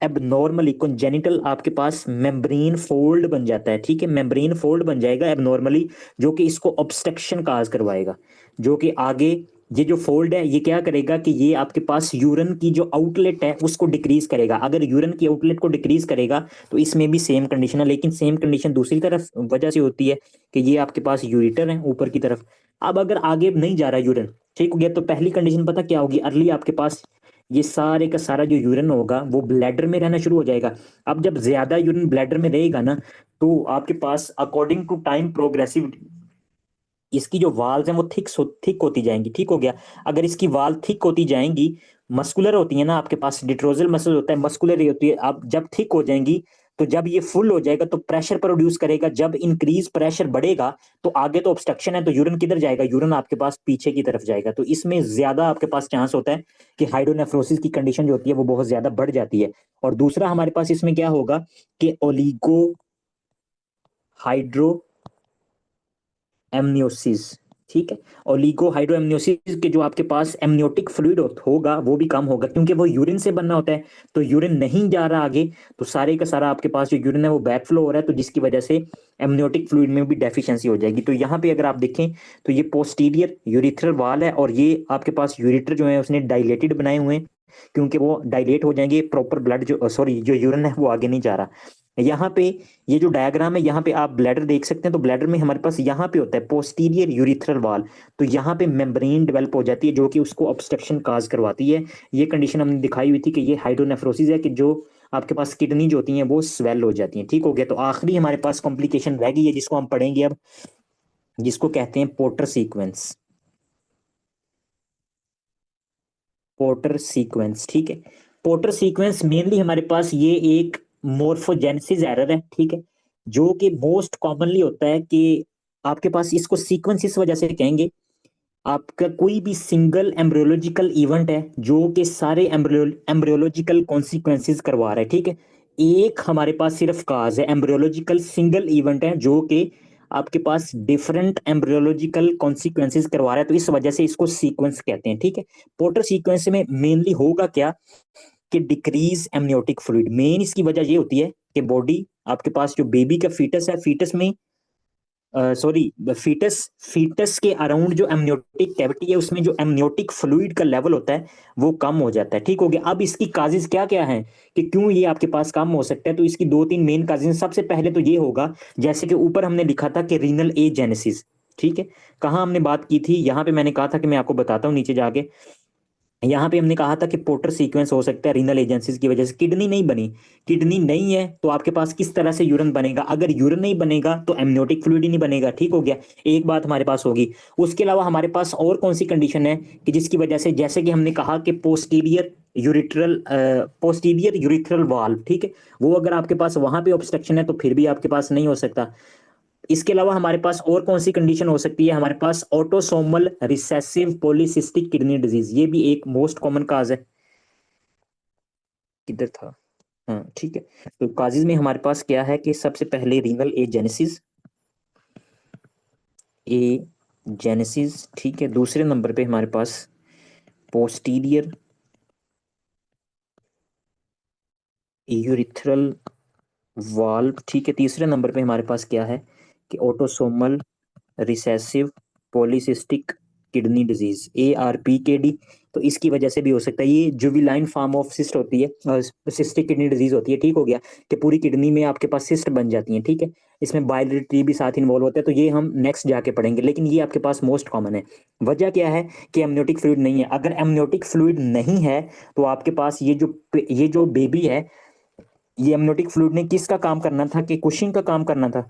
एबनॉर्मली कॉन्जेनिटल आपके पास मेम्ब्रेन फोल्ड बन जाता है, ठीक है, मेम्ब्रेन फोल्ड बन जाएगा एबनॉर्मली, जो कि इसको ऑब्स्ट्रक्शन काज करवाएगा, जो कि आगे ये जो फोल्ड है ये क्या करेगा कि ये आपके पास यूरिन की जो आउटलेट है उसको डिक्रीज करेगा। अगर यूरिन की आउटलेट को डिक्रीज करेगा तो इसमें भी सेम कंडीशन है, लेकिन सेम कंडीशन दूसरी तरफ वजह से होती है कि ये आपके पास यूरिटर है ऊपर की तरफ। अब अगर आगे नहीं जा रहा यूरिन, ठीक हो गया, तो पहली कंडीशन पता क्या होगी, अर्ली आपके पास ये सारे का सारा जो यूरिन होगा वो ब्लैडर में रहना शुरू हो जाएगा। अब जब ज्यादा यूरिन ब्लैडर में रहेगा ना, तो आपके पास अकॉर्डिंग टू टाइम प्रोग्रेसिव इसकी जो वाल्स हैं वो थिक होती जाएंगी, ठीक हो गया। अगर इसकी वाल थिक होती जाएंगी, मस्कुलर होती है ना आपके पास, डिट्रोजल मसल होता है, मस्कुलर ही होती है, अब जब थिक हो जाएंगी तो जब ये फुल हो जाएगा तो प्रेशर प्रोड्यूस करेगा, जब इंक्रीज प्रेशर बढ़ेगा तो आगे तो ऑब्स्ट्रक्शन है, तो यूरिन किधर जाएगा, यूरिन आपके पास पीछे की तरफ जाएगा, तो इसमें ज्यादा आपके पास चांस होता है कि हाइड्रोनेफ्रोसिस की कंडीशन जो होती है वो बहुत ज्यादा बढ़ जाती है। और दूसरा हमारे पास इसमें क्या होगा कि ओलिगो हाइड्रो एमनियोसिस, ठीक है। ओलिगो हाइड्रोएमनियोसिस के जो आपके पास एमनियोटिक फ्लूइड होगा वो भी कम होगा, क्योंकि वो यूरिन से बनना होता है, तो यूरिन नहीं जा रहा आगे, तो सारे का सारा आपके पास जो यूरिन है वो बैक फ्लो हो रहा है, तो जिसकी वजह से एमनियोटिक फ्लूइड में भी डेफिशिएंसी हो जाएगी। तो यहाँ पे अगर आप देखें तो ये पोस्टीरियर यूरिथ्रल वाल है, और ये आपके पास यूरिटर जो है उसने डायलेटेड बनाए हुए हैं, क्योंकि वो डायलेट हो जाएंगे, प्रॉपर ब्लड जो सॉरी जो यूरिन है वो आगे नहीं जा रहा। यहाँ पे ये जो डायग्राम है, यहाँ पे आप ब्लैडर देख सकते हैं, तो ब्लैडर में हमारे पास यहाँ पे होता है पोस्टीरियर यूरिथ्रल वाल, तो यहाँ पे मेम्ब्रेन डेवलप हो जाती है जो कि उसको ऑब्स्ट्रक्शन काज करवाती है। ये कंडीशन हमने दिखाई हुई थी कि ये हाइड्रोनेफ्रोसिस है, कि जो आपके पास किडनी जो होती हैं वो स्वेल हो जाती हैं। ठीक हो गया। तो आखिरी हमारे पास कॉम्प्लिकेशन रह गई है जिसको हम पढ़ेंगे अब, जिसको कहते हैं पोर्टर सीक्वेंस। पोर्टर सीक्वेंस, ठीक है। पोर्टर सीक्वेंस मेनली हमारे पास ये एक मोर्फोजेनेसिस एरर है, ठीक है, जो कि मोस्ट कॉमनली होता है कि आपके पास इसको सीक्वेंस इस वजह से कहेंगे, आपका कोई भी सिंगल एम्ब्रियोलॉजिकल इवेंट है जो कि सारे एम्ब्रियोलॉजिकल कॉन्सिक्वेंसेस करवा रहा है, ठीक है। एक हमारे पास सिर्फ काज है, एम्ब्रियोलॉजिकल सिंगल इवेंट है जो कि आपके पास डिफरेंट एम्ब्रियोलॉजिकल कॉन्सिक्वेंसेस करवा रहा है, तो इस वजह से इसको सीक्वेंस कहते हैं, ठीक है। पोर्टर सीक्वेंस में मेनली होगा क्या कि डिक्रीज एमनियोटिक फ्लूइड, मेन इसकी वजह ये होती है कि बॉडी आपके पास जो बेबी का फीटस है, फीटस में सॉरी फीटस फीटस के अराउंड जो एमनियोटिक कैविटी है उसमें जो एमनियोटिक फ्लूइड का लेवल होता है वो कम हो जाता है। ठीक हो गया। अब इसकी काजेज क्या क्या हैं कि क्यों ये आपके पास कम हो सकता है, तो इसकी दो तीन मेन काजेज। सबसे पहले तो ये होगा, जैसे कि ऊपर हमने लिखा था कि रीनल एजेनेसिस, ठीक है। कहाँ हमने बात की थी, यहाँ पे मैंने कहा था कि मैं आपको बताता हूँ नीचे जाके। यहाँ पे हमने कहा था कि पोर्टर सीक्वेंस हो सकता है रीनल एजेंसीज की वजह से, किडनी नहीं बनी। किडनी नहीं है तो आपके पास किस तरह से यूरिन बनेगा, अगर यूरिन नहीं बनेगा तो एमनियोटिक फ्लूइड ही नहीं बनेगा। ठीक हो गया, एक बात हमारे पास होगी। उसके अलावा हमारे पास और कौन सी कंडीशन है कि जिसकी वजह से, जैसे कि हमने कहा कि पोस्टीरियर यूरिथ्रल वाल्व, ठीक है, वो अगर आपके पास वहां पे ऑब्स्ट्रक्शन है तो फिर भी आपके पास नहीं हो सकता। इसके अलावा हमारे पास और कौन सी कंडीशन हो सकती है, हमारे पास autosomal recessive polycystic kidney disease, ये भी एक मोस्ट कॉमन काज है। किधर था, हाँ ठीक है। तो काजेज में हमारे पास क्या है कि सबसे पहले रीनल एजेनेसिस, ए जेनेसिस, ठीक है। दूसरे नंबर पे हमारे पास पोस्टीरियर यूरिथ्रल वाल्व, ठीक है। तीसरे नंबर पे हमारे पास क्या है कि autosomal recessive polycystic kidney disease, ARPKD। तो इसकी वजह से भी हो सकता है, ये जुविलाइन फॉर्म ऑफ सिस्ट होती है, सिस्टिक किडनी डिजीज होती है। ठीक हो गया, कि पूरी किडनी में आपके पास सिस्ट बन जाती हैं, ठीक है। इसमें बाइलरी ट्री भी साथ इन्वॉल्व होता है, तो ये हम नेक्स्ट जाके पढ़ेंगे, लेकिन ये आपके पास मोस्ट कॉमन है। वजह क्या है कि एमनियोटिक फ्लूइड नहीं है। अगर एमनियोटिक फ्लूइड नहीं है तो आपके पास ये जो बेबी है, ये एमनियोटिक फ्लूइड ने किसका काम करना था कि कुशिंग का काम करना था,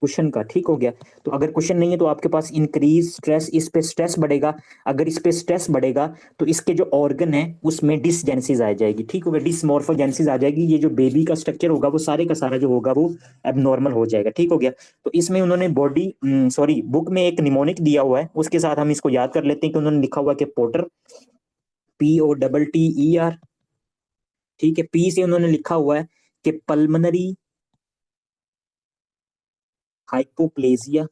कुशन का। ठीक हो गया। तो अगर कुशन नहीं है तो आपके पास इंक्रीज स्ट्रेस, इस पे स्ट्रेस बढ़ेगा। अगर इस पे स्ट्रेस बढ़ेगा तो इसके जो ऑर्गन है उसमें डिसजेनेसिस आ जाएगी। ठीक हो गया, डिसमॉर्फोजेनेसिस आ जाएगी। ये जो बेबी का स्ट्रक्चर होगा वो सारे का सारा जो होगा वो एबनॉर्मल हो जाएगा। ठीक हो गया। तो इसमें उन्होंने बॉडी सॉरी बुक में एक निमोनिक दिया हुआ है, उसके साथ हम इसको याद कर लेते हैं कि उन्होंने लिखा हुआ है कि पोर्टर, POTTER, ठीक है। पी से उन्होंने लिखा हुआ है कि पल्मनरी हाइपोप्लेजिया,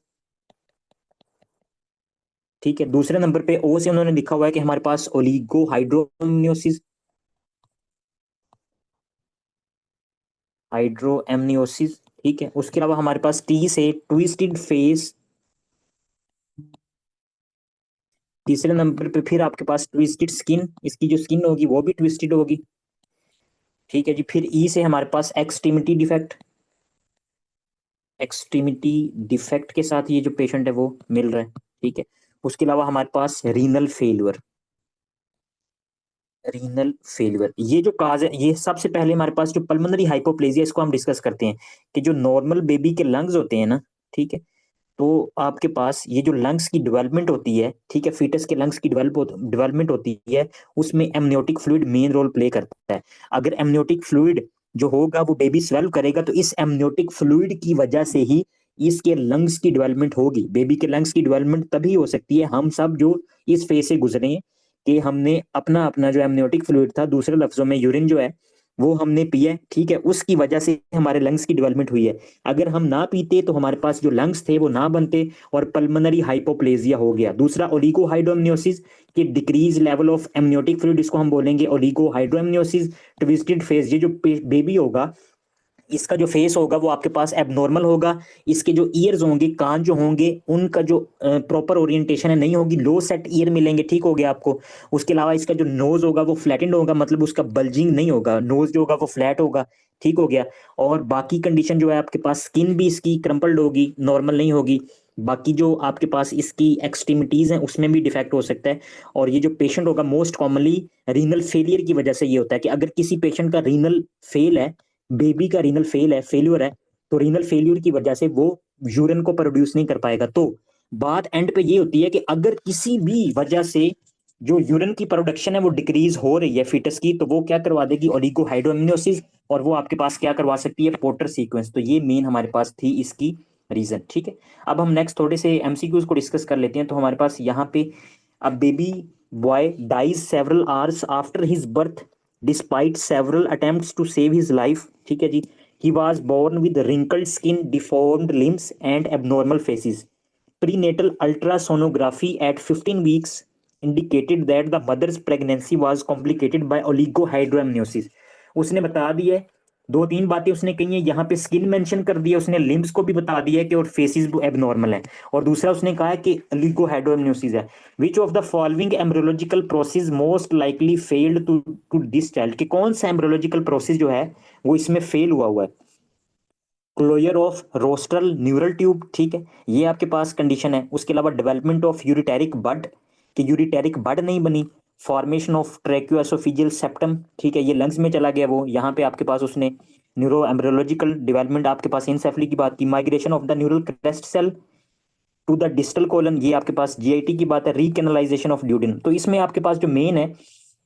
ठीक है। दूसरे नंबर पे ओ से उन्होंने लिखा हुआ है कि हमारे पास ओलिगो हाइड्रोएमनियोसिस, हाइड्रोएमनियोसिस, ठीक है। उसके अलावा हमारे पास टी से ट्विस्टेड फेस, तीसरे नंबर पे फिर आपके पास ट्विस्टेड स्किन, इसकी जो स्किन होगी वो भी ट्विस्टेड होगी, ठीक है जी। फिर ई से हमारे पास एक्सट्रीमिटी डिफेक्ट, एक्सट्रीमिटी डिफेक्ट के साथ ये जो पेशेंट है वो मिल रहा है, ठीक है। उसके अलावा हमारे पास रीनल फेल्यूर, रीनल फेलियर, ये जो काज है, ये सबसे पहले हमारे पास जो पल्मोनरी हाइपोप्लेजिया, इसको हम डिस्कस करते हैं कि जो नॉर्मल बेबी के लंग्स होते हैं ना, ठीक है, तो आपके पास ये जो लंग्स की डेवलपमेंट होती है, ठीक है, फीटस के लंग्स की डेवलपमेंट होती है, उसमें amniotic fluid main role play करता है। अगर एमनियोटिक फ्लूइड जो होगा वो बेबी स्वेल्व करेगा, तो इस एमनियोटिक फ्लूइड की वजह से ही इसके लंग्स की डेवलपमेंट होगी। बेबी के लंग्स की डेवलपमेंट तभी हो सकती है, हम सब जो इस फेज से गुजरे हैं कि हमने अपना अपना जो एमनियोटिक फ्लूइड था, दूसरे लफ्जों में यूरिन जो है वो हमने पिया है, ठीक है, उसकी वजह से हमारे लंग्स की डेवलपमेंट हुई है। अगर हम ना पीते तो हमारे पास जो लंग्स थे वो ना बनते और पल्मोनरी हाइपोप्लेजिया हो गया। दूसरा ओलिगोहाइड्रोएमनियोसिस कि decrease level of amniotic fluid, इसको हम बोलेंगे ओलिगोहाइड्रोएमनियोसिस। ट्विस्टेड फेस, ये जो बेबी होगा इसका जो फेस होगा वो आपके पास एबनॉर्मल होगा। इसके जो ईयर्स होंगे, कान जो होंगे, उनका जो प्रॉपर ओरिएंटेशन है नहीं होगी, लो सेट ईयर मिलेंगे, ठीक हो गया आपको। उसके अलावा इसका जो नोज होगा वो फ्लैटेंड होगा, मतलब उसका बल्जिंग नहीं होगा, नोज जो होगा वो फ्लैट होगा, ठीक हो गया। और बाकी कंडीशन जो है आपके पास, स्किन भी इसकी क्रम्पल्ड होगी, नॉर्मल नहीं होगी। बाकी जो आपके पास इसकी एक्सट्रीमिटीज हैं उसमें भी डिफेक्ट हो सकता है। और ये जो पेशेंट होगा मोस्ट कॉमनली रीनल फेलियर की वजह से ये होता है कि अगर किसी पेशेंट का रीनल फेल है, बेबी का रीनल फेल्यूर है, तो रीनल फेल्यूर की वजह से वो यूरिन को प्रोड्यूस नहीं कर पाएगा। तो बात एंड पे ये होती है कि अगर किसी भी वजह से जो यूरिन की प्रोडक्शन है वो डिक्रीज हो रही है फीटस की, तो वो क्या करवा देगी, ओलिगोहाइड्रोएमनियोसिस, और वो आपके पास क्या करवा सकती है, पोर्टर सीक्वेंस। तो ये मेन हमारे पास थी इसकी रीजन, ठीक है। अब हम नेक्स्ट थोड़े से एमसीक्यूज को डिस्कस कर लेते हैं। तो हमारे पास यहाँ पे, अब baby boy dies several hours after his birth despite several attempts to save his life, ठीक है जी। He was born with wrinkled skin, deformed limbs and abnormal faces. Prenatal ultrasonography at 15 weeks indicated that the mother's pregnancy was complicated by oligohydramnios। उसने बता दिया है, दो तीन बातें उसने कही है यहाँ पे, स्किन मेंशन कर दिया उसने, लिम्स को भी बता दिया है कि, और फेसिस एबनॉर्मल है। और दूसरा उसने कहा है कि ओलिगोहाइड्रोएमनियोसिस है। Which of the following embryological process most likely failed to this child, कि कौन सा एम्ब्रियोलॉजिकल प्रोसेस जो है वो इसमें फेल हुआ हुआ है। Closure of rostral neural tube, ठीक है, ये आपके पास कंडीशन है। उसके अलावा डेवलपमेंट ऑफ यूरिटेरिक बड, कि यूरिटेरिक बड नहीं बनी। फॉर्मेशन ऑफ ट्रैक्योएसोफिजियल सेप्टम, ठीक है, ये लंग्स में चला गया वो, यहाँ पे आपके पास उसने न्यूरो एम्ब्रियोलॉजिकल डेवलपमेंट आपके पास इंसेफली की बात की। Migration of the neural crest cell to the distal colon, ये आपके पास जीआईटी की बात है। रीकेनलाइजेशन ऑफ ड्यूडिन, तो इसमें आपके पास जो मेन है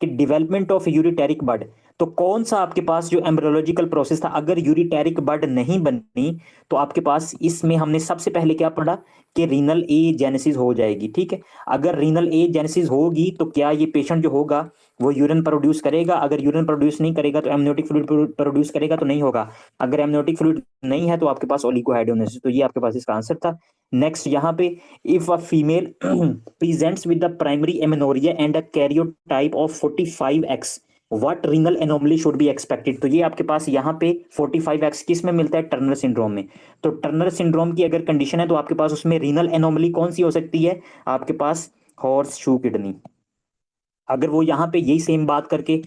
कि डेवलपमेंट ऑफ यूरिटेरिक बड, तो कौन सा आपके पास जो एम्ब्रियोलॉजिकल प्रोसेस था, अगर यूरिटेरिक बड नहीं बनी तो आपके पास इसमें हमने सबसे पहले क्या पढ़ा कि रीनल ए जेनेसिस हो जाएगी, ठीक है। अगर रीनल ए जेनेसिस होगी तो क्या ये पेशेंट जो होगा वो यूरिन प्रोड्यूस करेगा, अगर यूरिन प्रोड्यूस नहीं करेगा तो एमनियोटिक फ्लूइड प्रोड्यूस करेगा, तो नहीं होगा। अगर एमनियोटिक फ्लूइड नहीं है तो आपके पास ओलिगोहाइड्रोनेसिस, तो ये आपके पास इसका आंसर था। नेक्स्ट यहाँ पे, if a female presents with the primary amenorrhea and a karyotype of 45X, what renal anomaly should be expected, तो ये आपके पास यहाँ पे 45X किस में मिलता है, टर्नर सिंड्रोम में। तो टर्नर सिंड्रोम की अगर कंडीशन है तो आपके पास उसमें रीनल एनोमली कौन सी हो सकती है, आपके पास हॉर्स शू किडनी। अगर वो यहाँ पे यही सेम बात करके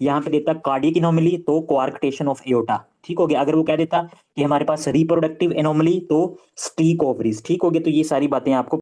यहाँ पे देता कार्डियक एनोमली तो कोआर्क्टेशन ऑफ एओर्टा, ठीक हो गया। अगर वो कह देता कि हमारे पास रिप्रोडक्टिव एनोमली तो स्टीक ओवरीज, ठीक हो गया। तो ये सारी बातें आपको